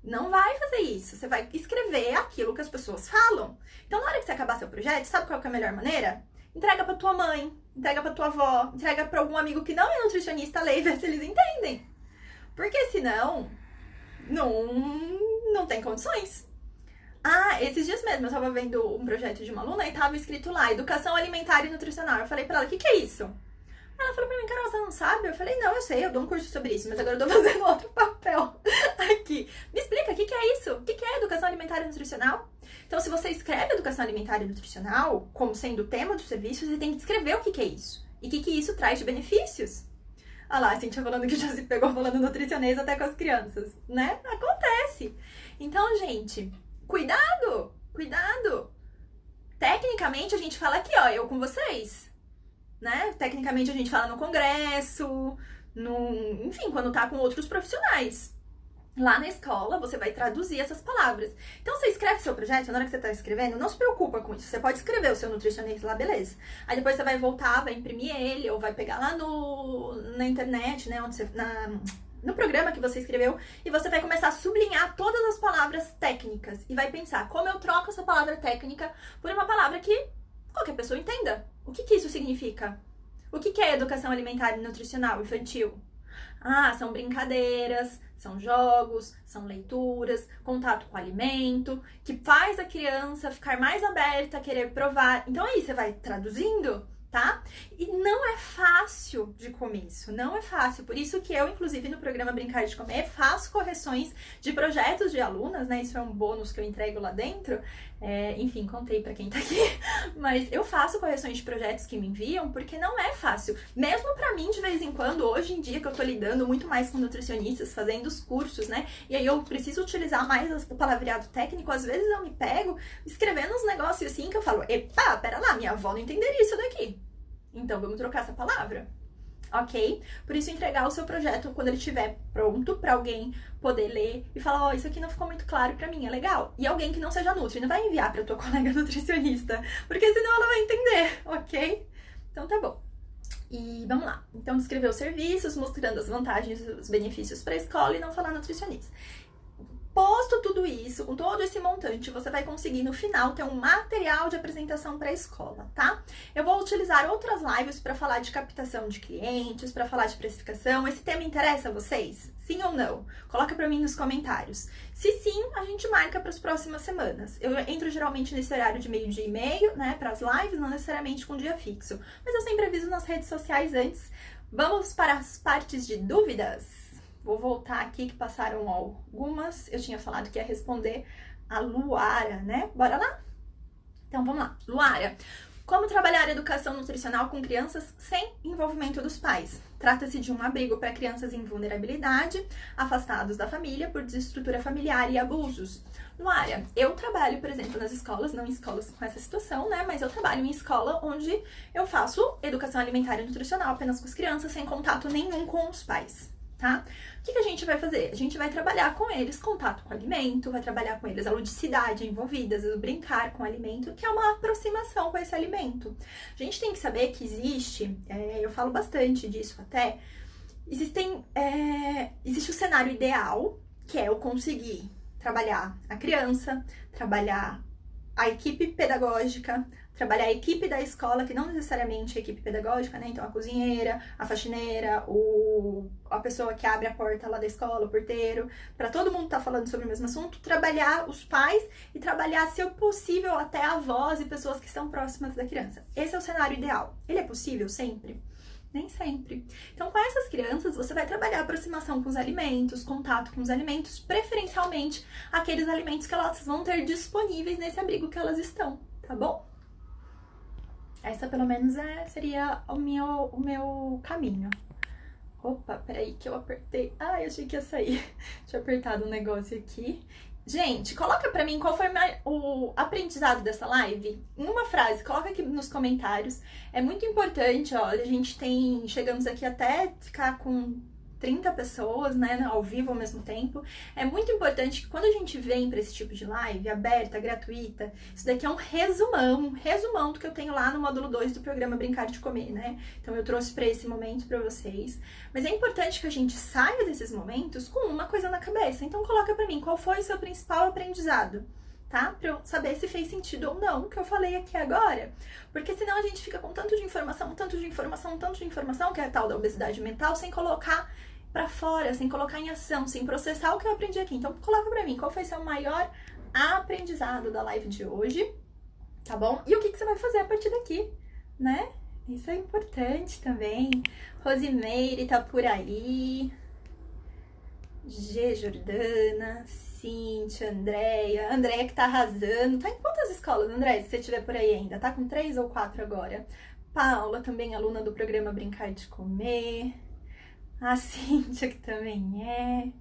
Não vai fazer isso. Você vai escrever aquilo que as pessoas falam. Então, na hora que você acabar seu projeto, sabe qual que é a melhor maneira? Entrega pra tua mãe, entrega pra tua avó, entrega pra algum amigo que não é nutricionista, ler e ver se eles entendem. Porque senão, não tem condições. Ah, esses dias mesmo eu tava vendo um projeto de uma aluna e tava escrito lá, Educação Alimentar e Nutricional. Eu falei pra ela, o que é isso? Ela falou pra mim, Carol, você não sabe? Eu falei, não, eu sei, eu dou um curso sobre isso, mas agora eu tô fazendo outro papel aqui. Me explica, o que é isso? O que é Educação Alimentar e Nutricional? Então, se você escreve Educação Alimentar e Nutricional como sendo o tema do serviço, você tem que descrever o que é isso. E o que isso traz de benefícios. Olha lá, a Cintia falando que já se pegou falando nutricionês até com as crianças, né? Acontece. Então, gente, cuidado, cuidado. Tecnicamente, a gente fala aqui, ó, eu com vocês, né? Tecnicamente, a gente fala no congresso, enfim, quando tá com outros profissionais. Lá na escola, você vai traduzir essas palavras. Então, você escreve seu projeto, na hora que você tá escrevendo, não se preocupa com isso. Você pode escrever o seu nutricionista lá, beleza. Aí depois você vai voltar, vai imprimir ele, ou vai pegar lá na internet, né, no programa que você escreveu, e você vai começar a sublinhar todas as palavras técnicas. E vai pensar, como eu troco essa palavra técnica por uma palavra que qualquer pessoa entenda. O que isso significa? O que é educação alimentar e nutricional infantil? Ah, são brincadeiras, são jogos, são leituras, contato com o alimento, que faz a criança ficar mais aberta a querer provar. Então aí você vai traduzindo, tá? E não é fácil de começo, não é fácil. Por isso que eu, inclusive, no programa Brincar de Comer, faço correções de projetos de alunas, né? Isso é um bônus que eu entrego lá dentro. Enfim, contei pra quem tá aqui. Mas eu faço correções de projetos que me enviam, porque não é fácil. Mesmo pra mim, de vez em quando, hoje em dia que eu tô lidando muito mais com nutricionistas, fazendo os cursos, né? E aí eu preciso utilizar mais o palavreado técnico. Às vezes eu me pego escrevendo uns negócios assim que eu falo, epa, pera lá, minha avó não entenderia isso daqui. Então, vamos trocar essa palavra, ok? Por isso, entregar o seu projeto quando ele estiver pronto para alguém poder ler e falar, ó, isso aqui não ficou muito claro para mim, é legal. E alguém que não seja nutri, não vai enviar para tua colega nutricionista, porque senão ela vai entender, ok? Então, tá bom. E vamos lá. Então, descrever os serviços, mostrando as vantagens e os benefícios para a escola e não falar nutricionista. Posto tudo isso, com todo esse montante, você vai conseguir no final ter um material de apresentação para a escola, tá? Eu vou utilizar outras lives para falar de captação de clientes, para falar de precificação. Esse tema interessa a vocês? Sim ou não? Coloca para mim nos comentários. Se sim, a gente marca para as próximas semanas. Eu entro geralmente nesse horário de meio-dia e meio, né, para as lives, não necessariamente com dia fixo. Mas eu sempre aviso nas redes sociais antes. Vamos para as partes de dúvidas? Vou voltar aqui que passaram algumas. Eu tinha falado que ia responder a Luara, né? Bora lá? Então, vamos lá. Luara, como trabalhar a educação nutricional com crianças sem envolvimento dos pais? Trata-se de um abrigo para crianças em vulnerabilidade, afastados da família por desestrutura familiar e abusos. Luara, eu trabalho, por exemplo, nas escolas, não em escolas com essa situação, né? Mas eu trabalho em escola onde eu faço educação alimentar e nutricional apenas com as crianças, sem contato nenhum com os pais. Tá? O que a gente vai fazer? A gente vai trabalhar com eles contato com o alimento, vai trabalhar com eles a ludicidade envolvida, o brincar com o alimento, que é uma aproximação com esse alimento. A gente tem que saber que existe, eu falo bastante disso até, existe o cenário ideal, que é eu conseguir trabalhar a criança, trabalhar a equipe pedagógica, trabalhar a equipe da escola, que não necessariamente é a equipe pedagógica, né? Então, a cozinheira, a faxineira, a pessoa que abre a porta lá da escola, o porteiro, para todo mundo estar falando sobre o mesmo assunto, trabalhar os pais e trabalhar, se possível, até avós e pessoas que estão próximas da criança. Esse é o cenário ideal. Ele é possível sempre? Nem sempre. Então, com essas crianças, você vai trabalhar a aproximação com os alimentos, contato com os alimentos, preferencialmente aqueles alimentos que elas vão ter disponíveis nesse abrigo que elas estão, tá bom? Essa, pelo menos, seria o meu caminho. Opa, peraí que eu apertei. Ai, achei que ia sair. Tinha apertado um negócio aqui. Gente, coloca pra mim qual foi o aprendizado dessa live. Em uma frase, coloca aqui nos comentários. É muito importante, olha, chegamos aqui até ficar com 30 pessoas, né, ao vivo ao mesmo tempo. É muito importante que quando a gente vem para esse tipo de live aberta, gratuita, isso daqui é um resumão do que eu tenho lá no módulo 2 do programa Brincar de Comer, né? Então eu trouxe para esse momento para vocês. Mas é importante que a gente saia desses momentos com uma coisa na cabeça. Então coloca para mim qual foi o seu principal aprendizado, tá? Pra eu saber se fez sentido ou não o que eu falei aqui agora. Porque senão a gente fica com tanto de informação, que é a tal da obesidade mental, sem colocar pra fora, sem colocar em ação, sem processar o que eu aprendi aqui. Então coloca pra mim qual foi seu maior aprendizado da live de hoje, tá bom? E o que você vai fazer a partir daqui, né? Isso é importante também. Rosimeire tá por aí. G. Jordana, Cíntia, Andréia que tá arrasando. Tá em quantas escolas, Andréia, se você estiver por aí ainda? Tá com 3 ou 4 agora? Paula, também aluna do programa Brincar de Comer. A Cíntia, que também é.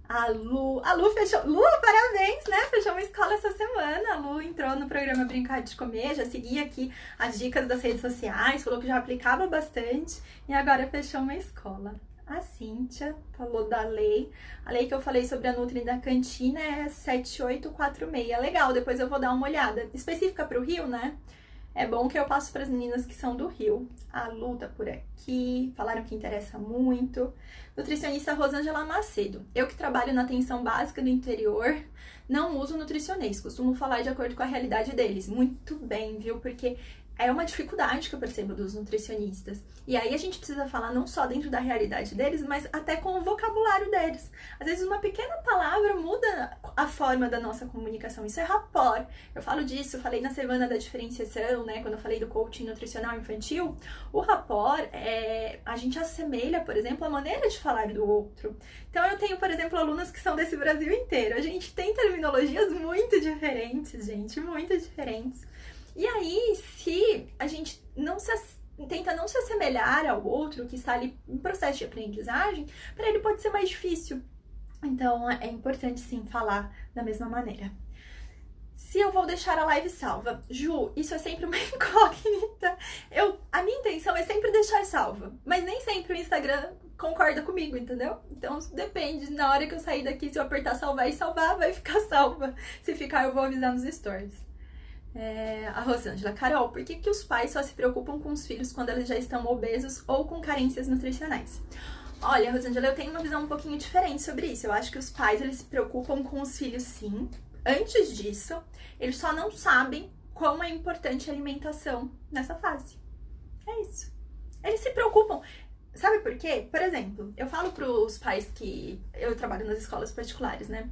A Lu fechou. Lu, parabéns, né? Fechou uma escola essa semana. A Lu entrou no programa Brincar de Comer, já seguia aqui as dicas das redes sociais, falou que já aplicava bastante e agora fechou uma escola. A Cíntia falou da lei. A lei que eu falei sobre a Nutri da cantina é 7846. Legal, depois eu vou dar uma olhada. Específica para o Rio, né? É bom que eu passo para as meninas que são do Rio. A Lu tá por aqui, falaram que interessa muito. Nutricionista Rosângela Macedo. Eu que trabalho na atenção básica do interior, não uso nutricionista, costumo falar de acordo com a realidade deles. Muito bem, viu? Porque é uma dificuldade que eu percebo dos nutricionistas. E aí a gente precisa falar não só dentro da realidade deles, mas até com o vocabulário deles. Às vezes uma pequena palavra muda a forma da nossa comunicação. Isso é rapport. Eu falo disso, eu falei na semana da diferenciação, né? Quando eu falei do coaching nutricional infantil. O rapport, a gente assemelha, por exemplo, a maneira de falar do outro. Então eu tenho, por exemplo, alunas que são desse Brasil inteiro. A gente tem terminologias muito diferentes, gente, muito diferentes. E aí, se a gente tenta não se assemelhar ao outro que está ali em processo de aprendizagem, para ele pode ser mais difícil. Então, é importante sim falar da mesma maneira. Se eu vou deixar a live salva, Ju, isso é sempre uma incógnita. A minha intenção é sempre deixar salva, mas nem sempre o Instagram concorda comigo, entendeu? Então depende, na hora que eu sair daqui, se eu apertar salvar e salvar, vai ficar salva. Se ficar, eu vou avisar nos stories. A Rosângela, Carol, por que os pais só se preocupam com os filhos quando eles já estão obesos ou com carências nutricionais? Olha, Rosângela, eu tenho uma visão um pouquinho diferente sobre isso. Eu acho que os pais, eles se preocupam com os filhos, sim. Antes disso, eles só não sabem como é importante a alimentação nessa fase. É isso. Eles se preocupam. Sabe por quê? Por exemplo, eu falo pros pais que eu trabalho nas escolas particulares, né?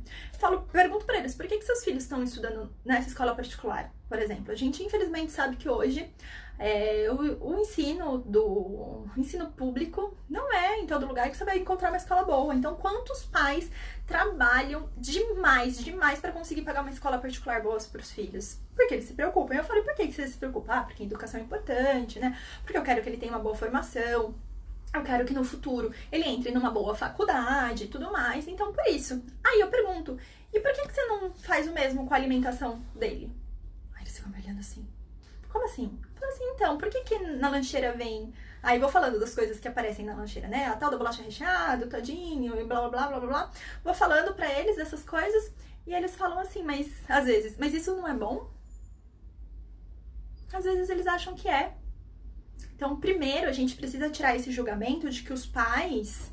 Pergunto pra eles, por que seus filhos estão estudando nessa escola particular, por exemplo? A gente, infelizmente, sabe que hoje o ensino público não é em todo lugar que você vai encontrar uma escola boa. Então, quantos pais trabalham demais para conseguir pagar uma escola particular boa para os filhos? Porque eles se preocupam. Eu falei, por que você se preocupa? Porque a educação é importante, né? Porque eu quero que ele tenha uma boa formação. Eu quero que no futuro ele entre numa boa faculdade e tudo mais. Então, por isso. Aí eu pergunto, e por que você não faz o mesmo com a alimentação dele? Aí eles ficam me olhando assim. Como assim? Eu falo assim, então, por que na lancheira vem... Aí vou falando das coisas que aparecem na lancheira, né? A tal da bolacha recheada, o todinho, e blá, blá, blá, blá, blá, blá. Vou falando pra eles essas coisas e eles falam assim, mas às vezes, mas isso não é bom? Às vezes eles acham que é. Então, primeiro, a gente precisa tirar esse julgamento de que os pais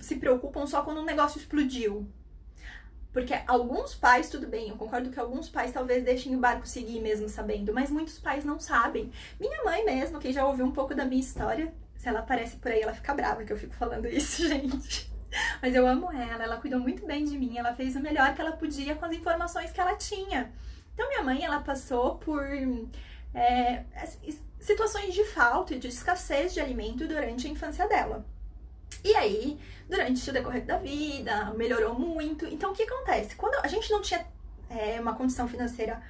se preocupam só quando um negócio explodiu. Porque alguns pais, tudo bem, eu concordo que alguns pais talvez deixem o barco seguir mesmo sabendo, mas muitos pais não sabem. Minha mãe mesmo, que já ouviu um pouco da minha história, se ela aparece por aí, ela fica brava que eu fico falando isso, gente. Mas eu amo ela cuidou muito bem de mim, ela fez o melhor que ela podia com as informações que ela tinha. Então, minha mãe, ela passou por... situações de falta e de escassez de alimento durante a infância dela. E aí, durante o decorrer da vida, melhorou muito. Então, o que acontece? Quando a gente não tinha uma condição financeira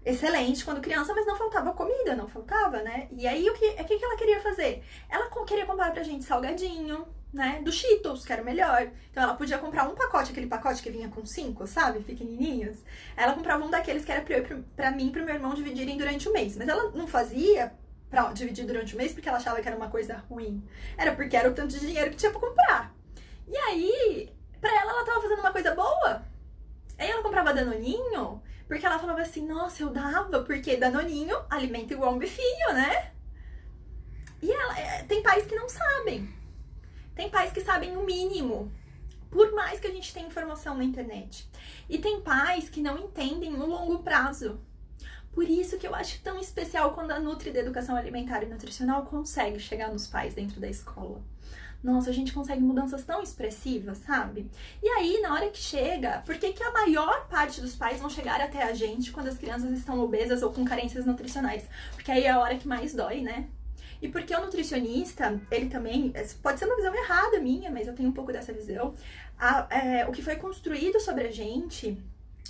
excelente quando criança, mas não faltava comida, não faltava, né? E aí, o que ela queria fazer? Ela queria comprar pra gente salgadinho, né? Do Cheetos, que era o melhor. Então, ela podia comprar um pacote, aquele pacote que vinha com 5, sabe? Pequenininhos. Ela comprava um daqueles que era pra mim e pro meu irmão dividirem durante o mês. Mas ela não fazia pra dividir durante o mês porque ela achava que era uma coisa ruim. Era porque era o tanto de dinheiro que tinha pra comprar. E aí, pra ela tava fazendo uma coisa boa. Aí ela comprava Danoninho, porque ela falava assim, nossa, eu dava, porque Danoninho alimenta igual um bifinho, né? E tem pais que não sabem. Tem pais que sabem o mínimo, por mais que a gente tenha informação na internet. E tem pais que não entendem o longo prazo. Por isso que eu acho tão especial quando a Nutri da Educação Alimentar e Nutricional consegue chegar nos pais dentro da escola. Nossa, a gente consegue mudanças tão expressivas, sabe? E aí, na hora que chega, por que a maior parte dos pais vão chegar até a gente quando as crianças estão obesas ou com carências nutricionais? Porque aí é a hora que mais dói, né? E porque o nutricionista, ele também, pode ser uma visão errada minha, mas eu tenho um pouco dessa visão. O que foi construído sobre a gente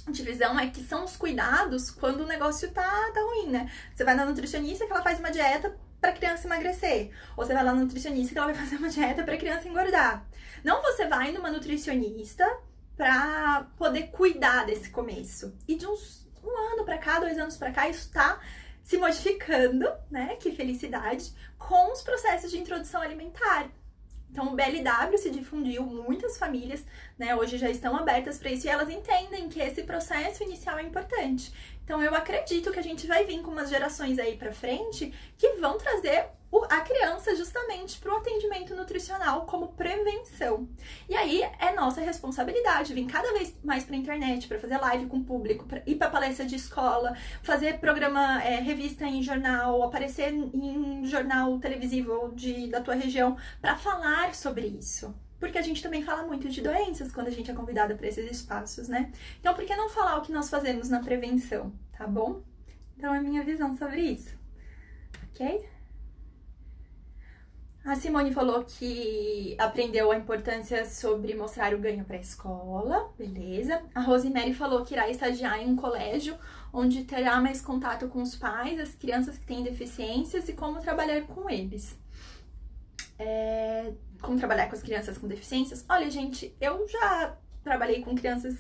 de visão é que são os cuidados quando o negócio tá ruim, né? Você vai na nutricionista que ela faz uma dieta pra criança emagrecer. Ou você vai lá na nutricionista que ela vai fazer uma dieta pra criança engordar. Não você vai numa nutricionista pra poder cuidar desse começo. E de um ano pra cá, 2 anos pra cá, isso tá se modificando, né? Que felicidade, com os processos de introdução alimentar. Então, o BLW se difundiu, muitas famílias, né, hoje já estão abertas para isso e elas entendem que esse processo inicial é importante. Então, eu acredito que a gente vai vir com umas gerações aí para frente que vão trazer a criança justamente para o atendimento nutricional como prevenção. E aí é nossa responsabilidade vir cada vez mais para a internet, para fazer live com o público, para ir para palestra de escola, fazer programa, revista em jornal, aparecer em jornal televisivo da tua região, para falar sobre isso. Porque a gente também fala muito de doenças quando a gente é convidada para esses espaços, né? Então, por que não falar o que nós fazemos na prevenção, tá bom? Então, é a minha visão sobre isso, ok? A Simone falou que aprendeu a importância sobre mostrar o ganho para a escola, beleza. A Rosemary falou que irá estagiar em um colégio onde terá mais contato com os pais, as crianças que têm deficiências e como trabalhar com eles. Como trabalhar com as crianças com deficiências? Olha, gente, eu já trabalhei com crianças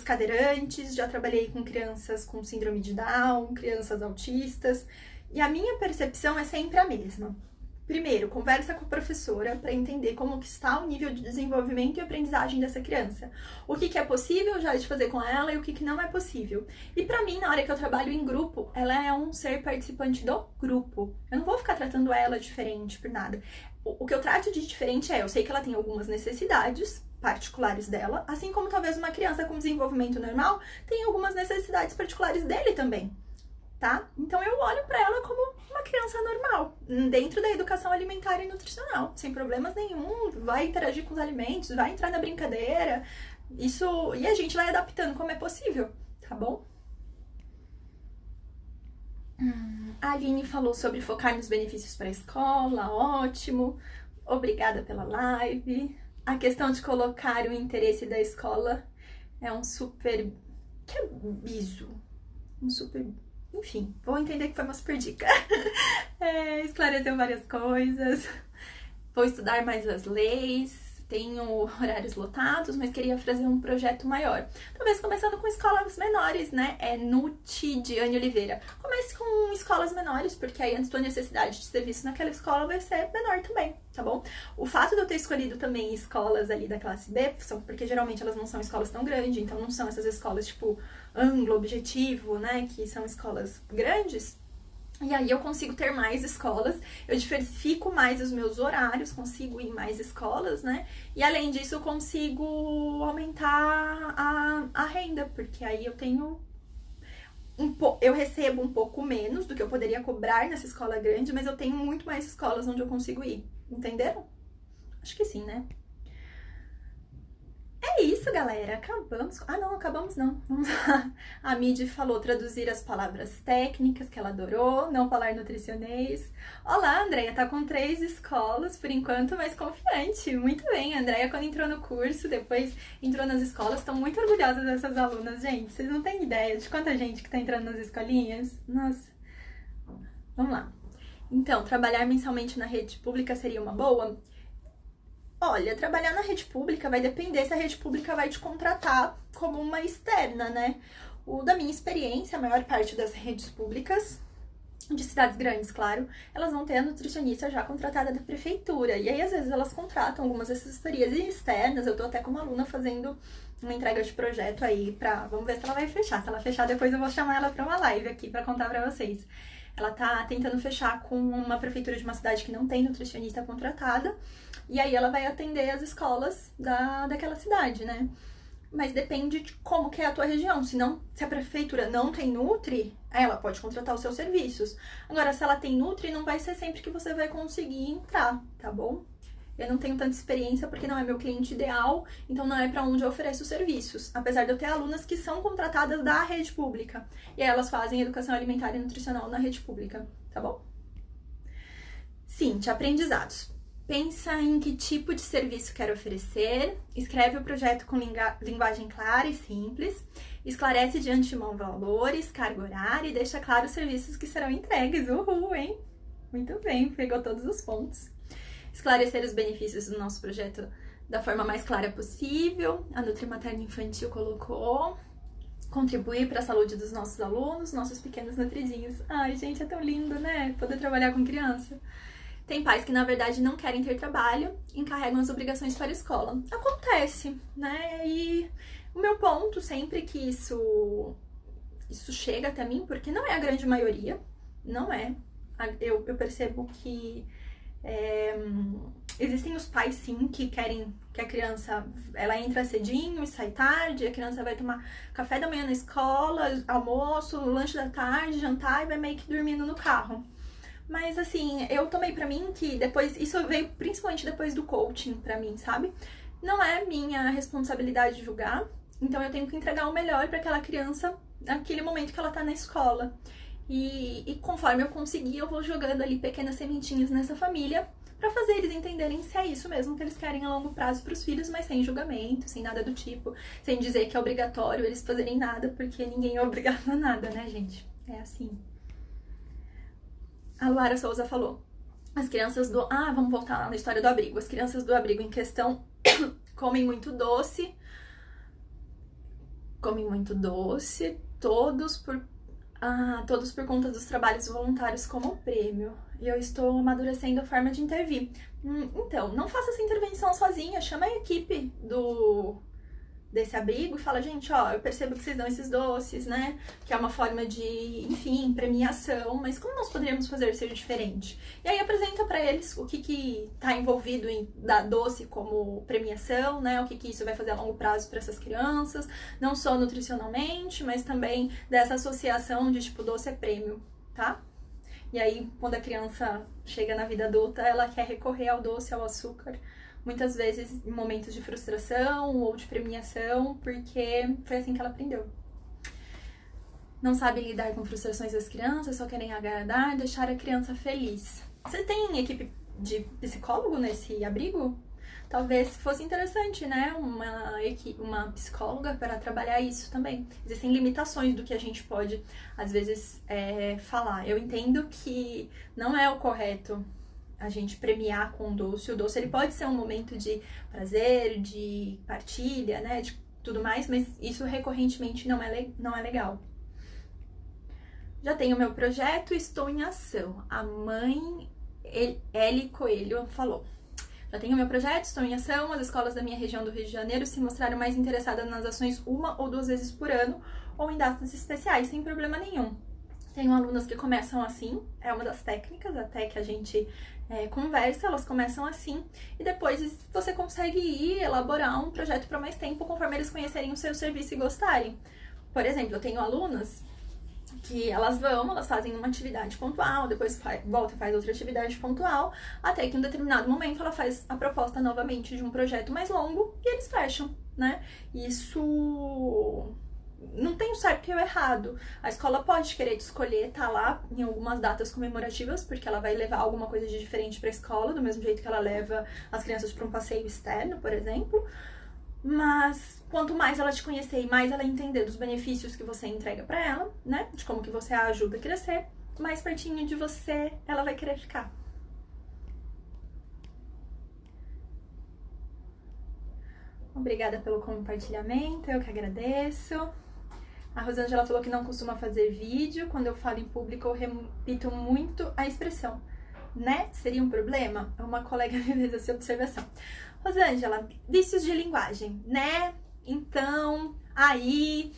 cadeirantes, já trabalhei com crianças com síndrome de Down, crianças autistas. E a minha percepção é sempre a mesma. Primeiro, conversa com a professora para entender como que está o nível de desenvolvimento e aprendizagem dessa criança. O que é possível já de fazer com ela e o que não é possível. E para mim, na hora que eu trabalho em grupo, ela é um ser participante do grupo. Eu não vou ficar tratando ela diferente por nada. O que eu trato de diferente eu sei que ela tem algumas necessidades particulares dela, assim como talvez uma criança com desenvolvimento normal tenha algumas necessidades particulares dele também. Tá? Então eu olho para ela como uma criança normal, dentro da educação alimentar e nutricional, sem problemas nenhum, vai interagir com os alimentos, vai entrar na brincadeira, isso, e a gente vai adaptando como é possível, tá bom? A Aline falou sobre focar nos benefícios para a escola, ótimo, obrigada pela live. A questão de colocar o interesse da escola é um super, que é biso, um super... Enfim, vou entender que foi uma super dica. Esclareceu várias coisas. Vou estudar mais as leis. Tenho horários lotados, mas queria fazer um projeto maior. Talvez começando com escolas menores, né? Nuti de Anne Oliveira. Comece com escolas menores, porque aí a tua necessidade de serviço naquela escola vai ser menor também, tá bom? O fato de eu ter escolhido também escolas ali da classe B, porque geralmente elas não são escolas tão grandes, então não são essas escolas tipo Anglo, Objetivo, né? Que são escolas grandes. E aí eu consigo ter mais escolas, eu diversifico mais os meus horários, consigo ir em mais escolas, né? E além disso eu consigo aumentar a renda, porque aí eu tenho eu recebo um pouco menos do que eu poderia cobrar nessa escola grande, mas eu tenho muito mais escolas onde eu consigo ir. Entenderam? Acho que sim, né? É isso. isso, galera. Acabamos. Ah, não, acabamos não. Vamos lá. A Midi falou traduzir as palavras técnicas, que ela adorou, não falar nutricionês. Olá, Andréia, tá com 3 escolas por enquanto, mas confiante. Muito bem, a Andréia, quando entrou no curso, depois entrou nas escolas, estão muito orgulhosas dessas alunas, gente. Vocês não têm ideia de quanta gente que tá entrando nas escolinhas. Nossa. Vamos lá. Então, trabalhar mensalmente na rede pública seria uma boa? Olha, trabalhar na rede pública vai depender se a rede pública vai te contratar como uma externa, né? Da minha experiência, a maior parte das redes públicas, de cidades grandes, claro, elas vão ter a nutricionista já contratada da prefeitura. E aí, às vezes, elas contratam algumas assessorias externas. Eu tô até como aluna fazendo uma entrega de projeto aí pra... Vamos ver se ela vai fechar. Se ela fechar, depois eu vou chamar ela pra uma live aqui pra contar pra vocês. Ela tá tentando fechar com uma prefeitura de uma cidade que não tem nutricionista contratada. E aí ela vai atender as escolas daquela cidade, né? Mas depende de como que é a tua região. Se a prefeitura não tem Nutri, ela pode contratar os seus serviços. Agora, se ela tem Nutri, não vai ser sempre que você vai conseguir entrar, tá bom? Eu não tenho tanta experiência porque não é meu cliente ideal, então não é para onde eu ofereço serviços. Apesar de eu ter alunas que são contratadas da rede pública. E aí elas fazem educação alimentar e nutricional na rede pública, tá bom? Cintia, aprendizados. Pensa em que tipo de serviço quer oferecer, escreve o projeto com linguagem clara e simples, esclarece de antemão valores, carga horária e deixa claro os serviços que serão entregues. Uhul, hein? Muito bem, pegou todos os pontos. Esclarecer os benefícios do nosso projeto da forma mais clara possível, a Nutri Materno Infantil colocou. Contribuir para a saúde dos nossos alunos, nossos pequenos nutridinhos. Ai, gente, é tão lindo, né? Poder trabalhar com criança. Tem pais que, na verdade, não querem ter trabalho, encarregam as obrigações para a escola. Acontece, né? E o meu ponto, sempre que isso chega até mim, porque não é a grande maioria, não é. Eu percebo que existem os pais, sim, que querem que a criança, ela entra cedinho e sai tarde, a criança vai tomar café da manhã na escola, almoço, lanche da tarde, jantar e vai meio que dormindo no carro. Mas assim, eu tomei pra mim que depois, isso veio principalmente depois do coaching pra mim, sabe? Não é minha responsabilidade julgar, então eu tenho que entregar o melhor pra aquela criança naquele momento que ela tá na escola. E conforme eu conseguir, eu vou jogando ali pequenas sementinhas nessa família pra fazer eles entenderem se é isso mesmo que eles querem a longo prazo pros filhos, mas sem julgamento, sem nada do tipo, sem dizer que é obrigatório eles fazerem nada, porque ninguém é obrigado a nada, né, gente? É assim. A Luara Souza falou, as crianças do... Ah, vamos voltar lá na história do abrigo. As crianças do abrigo em questão comem muito doce, todos por conta dos trabalhos voluntários como prêmio. E eu estou amadurecendo a forma de intervir. Então, não faça essa intervenção sozinha, chama a equipe desse abrigo e fala, gente, ó, eu percebo que vocês dão esses doces, né, que é uma forma de, enfim, premiação, mas como nós poderíamos fazer ser diferente? E aí apresenta pra eles o que tá envolvido em dar doce como premiação, né, o que isso vai fazer a longo prazo para essas crianças, não só nutricionalmente, mas também dessa associação de, tipo, doce é prêmio, tá? E aí, quando a criança chega na vida adulta, ela quer recorrer ao doce, ao açúcar, muitas vezes em momentos de frustração ou de premiação, porque foi assim que ela aprendeu. Não sabem lidar com frustrações das crianças, só querem agradar, deixar a criança feliz. Você tem equipe de psicólogo nesse abrigo? Talvez fosse interessante, né? Uma psicóloga para trabalhar isso também. Existem limitações do que a gente pode, às vezes, falar. Eu entendo que não é o correto a gente premiar com o doce. O doce, ele pode ser um momento de prazer, de partilha, né, de tudo mais, mas isso recorrentemente não é legal. Já tenho meu projeto, estou em ação. A mãe Eli Coelho falou. Já tenho meu projeto, estou em ação. As escolas da minha região do Rio de Janeiro se mostraram mais interessadas nas ações 1 ou 2 vezes por ano ou em datas especiais, sem problema nenhum. Tenho alunas que começam assim, é uma das técnicas até que a gente conversa, elas começam assim, e depois você consegue elaborar um projeto para mais tempo, conforme eles conhecerem o seu serviço e gostarem. Por exemplo, eu tenho alunas que elas fazem uma atividade pontual, depois volta e faz outra atividade pontual, até que em um determinado momento ela faz a proposta novamente de um projeto mais longo e eles fecham, né? Isso não tem o certo e o errado. A escola pode querer te escolher, tá lá em algumas datas comemorativas, porque ela vai levar alguma coisa de diferente pra escola, do mesmo jeito que ela leva as crianças para um passeio externo, por exemplo. Mas quanto mais ela te conhecer e mais ela entender dos benefícios que você entrega pra ela, né? De como que você a ajuda a crescer, mais pertinho de você ela vai querer ficar. Obrigada pelo compartilhamento, eu que agradeço. A Rosângela falou que não costuma fazer vídeo. Quando eu falo em público, eu repito muito a expressão, né? Seria um problema? Uma colega me fez essa observação. Rosângela, vícios de linguagem, né? Então, aí,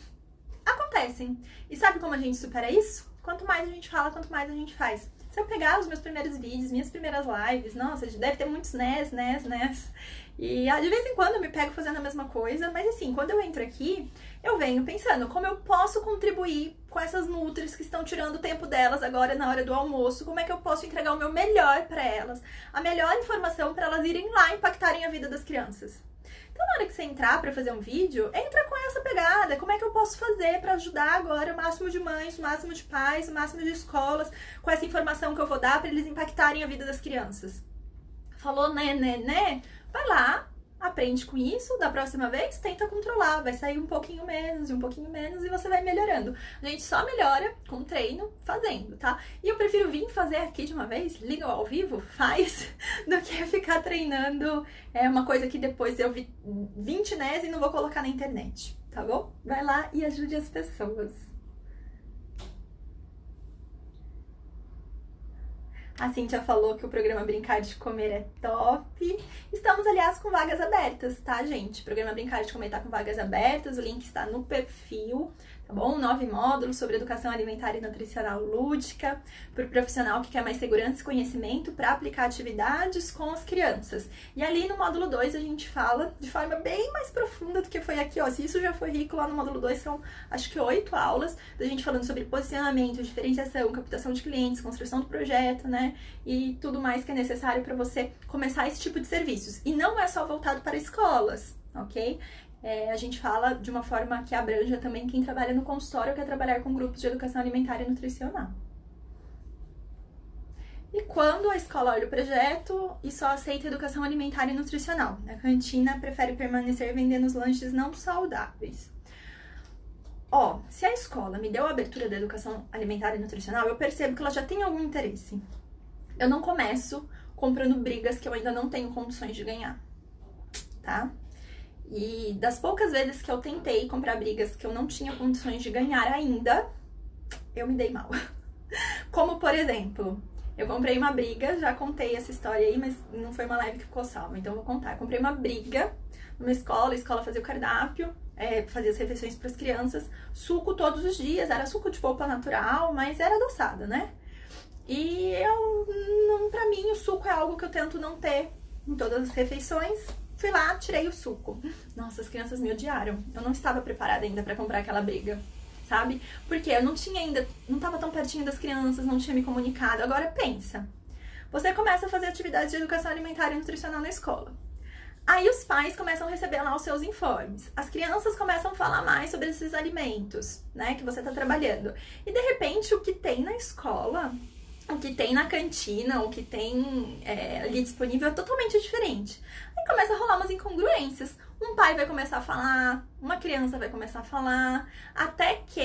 acontecem. E sabe como a gente supera isso? Quanto mais a gente fala, quanto mais a gente faz. Se eu pegar os meus primeiros vídeos, minhas primeiras lives, nossa, deve ter muitos nes. E de vez em quando eu me pego fazendo a mesma coisa, mas assim, quando eu entro aqui, eu venho pensando como eu posso contribuir com essas nutris que estão tirando o tempo delas agora na hora do almoço, como é que eu posso entregar o meu melhor para elas, a melhor informação para elas irem lá e impactarem a vida das crianças. Então, na hora que você entrar para fazer um vídeo, entra com essa pegada. Como é que eu posso fazer para ajudar agora o máximo de mães, o máximo de pais, o máximo de escolas, com essa informação que eu vou dar para eles impactarem a vida das crianças? Falou né? Vai lá, aprende com isso, da próxima vez tenta controlar, vai sair um pouquinho menos e você vai melhorando. A gente só melhora com treino, fazendo, tá? E eu prefiro vir fazer aqui de uma vez, liga ao vivo, faz, do que ficar treinando uma coisa que depois eu vi 20 NES e não vou colocar na internet, tá bom? Vai lá e ajude as pessoas. A Cíntia falou que o programa Brincar de Comer é top. Estamos, aliás, com vagas abertas, tá, gente? O programa Brincar de Comer tá com vagas abertas, o link está no perfil, tá bom? 9 módulos sobre educação alimentar e nutricional lúdica, para o profissional que quer mais segurança e conhecimento para aplicar atividades com as crianças. E ali no módulo 2 a gente fala de forma bem mais profunda do que foi aqui, ó. Se isso já foi rico, lá no módulo 2 são, acho que 8 aulas, da gente falando sobre posicionamento, diferenciação, captação de clientes, construção do projeto, né? E tudo mais que é necessário para você começar esse tipo de serviços. E não é só voltado para escolas, ok? A gente fala de uma forma que abranja também quem trabalha no consultório, quer trabalhar com grupos de educação alimentar e nutricional. E quando a escola olha o projeto e só aceita educação alimentar e nutricional, a cantina prefere permanecer vendendo os lanches não saudáveis. Ó, se a escola me deu a abertura da educação alimentar e nutricional, eu percebo que ela já tem algum interesse. Eu não começo comprando brigas que eu ainda não tenho condições de ganhar, tá? E das poucas vezes que eu tentei comprar brigas que eu não tinha condições de ganhar ainda, eu me dei mal. Como, por exemplo, eu comprei uma briga, já contei essa história aí, mas não foi uma live que ficou salva, então eu vou contar. Eu comprei uma briga numa escola, a escola fazia o cardápio, fazia as refeições para as crianças, suco todos os dias, era suco de polpa natural, mas era adoçado, né? E pra mim, o suco é algo que eu tento não ter em todas as refeições. Fui lá, tirei o suco. Nossa, as crianças me odiaram. Eu não estava preparada ainda pra comprar aquela briga, sabe? Porque eu não tinha ainda, não estava tão pertinho das crianças, não tinha me comunicado. Agora pensa, você começa a fazer atividades de educação alimentar e nutricional na escola. Aí os pais começam a receber lá os seus informes. As crianças começam a falar mais sobre esses alimentos, né, que você está trabalhando. E de repente o que tem na escola, o que tem na cantina, o que tem ali disponível é totalmente diferente. Aí começa a rolar umas incongruências. Um pai vai começar a falar, uma criança vai começar a falar, até que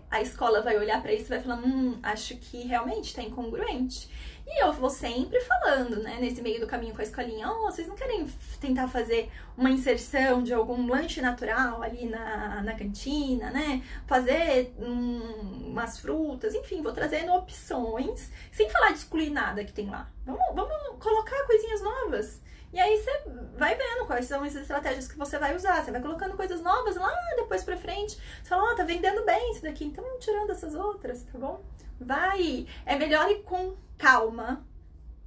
a escola vai olhar pra isso e vai falar, acho que realmente tá incongruente. E eu vou sempre falando, né, nesse meio do caminho com a escolinha, vocês não querem tentar fazer uma inserção de algum lanche natural ali na cantina, né? Fazer umas frutas, enfim, vou trazendo opções, sem falar de excluir nada que tem lá. Vamos colocar coisinhas novas. E aí você vai vendo quais são as estratégias que você vai usar. Você vai colocando coisas novas lá depois pra frente. Você fala, tá vendendo bem isso daqui, então vamos tirando essas outras, tá bom? Vai. É melhor ir com calma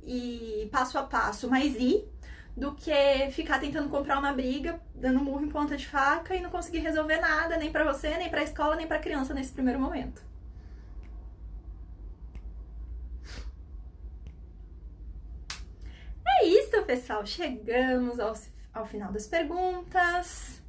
e passo a passo, mas ir, do que ficar tentando comprar uma briga, dando murro em ponta de faca e não conseguir resolver nada, nem pra você, nem pra escola, nem pra criança nesse primeiro momento. pessoal, chegamos ao final das perguntas,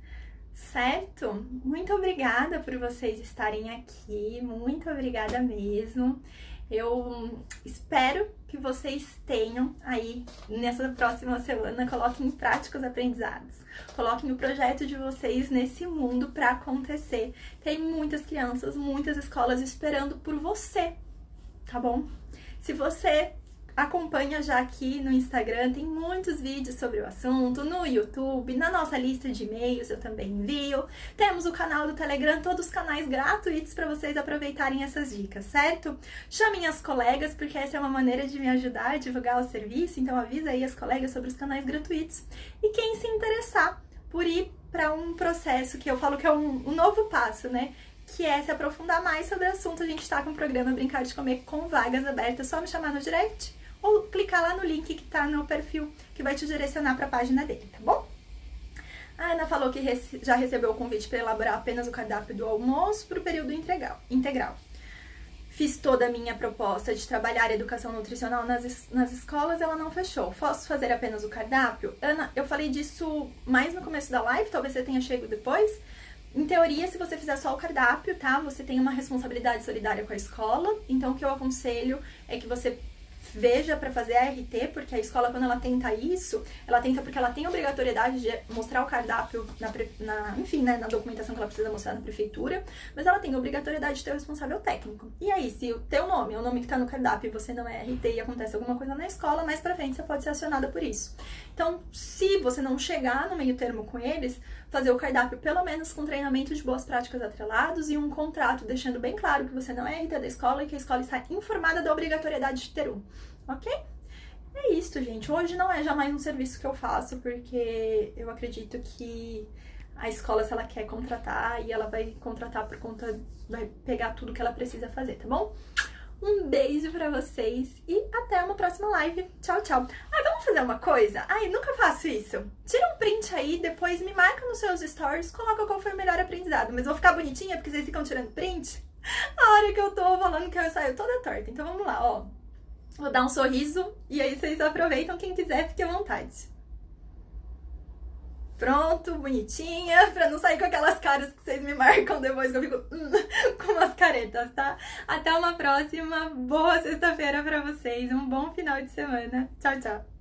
certo? Muito obrigada por vocês estarem aqui, muito obrigada mesmo. Eu espero que vocês tenham aí, nessa próxima semana, coloquem em prática os aprendizados. Coloquem o projeto de vocês nesse mundo para acontecer. Tem muitas crianças, muitas escolas esperando por você, tá bom? Se você acompanha já aqui no Instagram, tem muitos vídeos sobre o assunto, no YouTube, na nossa lista de e-mails eu também envio. Temos o canal do Telegram, todos os canais gratuitos para vocês aproveitarem essas dicas, certo? Chamem as colegas, porque essa é uma maneira de me ajudar a divulgar o serviço, então avisa aí as colegas sobre os canais gratuitos. E quem se interessar por ir para um processo que eu falo que é um novo passo, né? Que é se aprofundar mais sobre o assunto, a gente está com o programa Brincar de Comer com vagas abertas, só me chamar no direct ou clicar lá no link que tá no perfil, que vai te direcionar para a página dele, tá bom? A Ana falou que já recebeu o convite para elaborar apenas o cardápio do almoço para o período integral. Fiz toda a minha proposta de trabalhar educação nutricional nas escolas, ela não fechou. Posso fazer apenas o cardápio? Ana, eu falei disso mais no começo da live, talvez você tenha chegado depois. Em teoria, se você fizer só o cardápio, tá? Você tem uma responsabilidade solidária com a escola. Então, o que eu aconselho é que você veja para fazer a RT, porque a escola, quando ela tenta isso, ela tenta porque ela tem a obrigatoriedade de mostrar o cardápio na documentação que ela precisa mostrar na prefeitura, mas ela tem a obrigatoriedade de ter o responsável técnico. E aí, se o teu nome é o nome que tá no cardápio e você não é RT e acontece alguma coisa na escola, mais pra frente você pode ser acionada por isso. Então, se você não chegar no meio termo com eles, fazer o cardápio pelo menos com treinamento de boas práticas atrelados e um contrato deixando bem claro que você não é RT da escola e que a escola está informada da obrigatoriedade de ter um, ok? É isso, gente. Hoje não é jamais um serviço que eu faço, porque eu acredito que a escola, se ela quer contratar, e ela vai contratar por conta, vai pegar tudo que ela precisa fazer, tá bom? Um beijo pra vocês e até uma próxima live. Tchau, tchau. Vamos fazer uma coisa? Nunca faço isso. Tira um print aí, depois me marca nos seus stories, coloca qual foi o melhor aprendizado. Mas vou ficar bonitinha porque vocês ficam tirando print a hora que eu tô falando que eu saio toda torta. Então vamos lá, ó. Vou dar um sorriso e aí vocês aproveitam, quem quiser, fique à vontade. Pronto, bonitinha, pra não sair com aquelas caras que vocês me marcam depois que eu fico com umas caretas, tá? Até uma próxima, boa sexta-feira pra vocês, um bom final de semana. Tchau, tchau.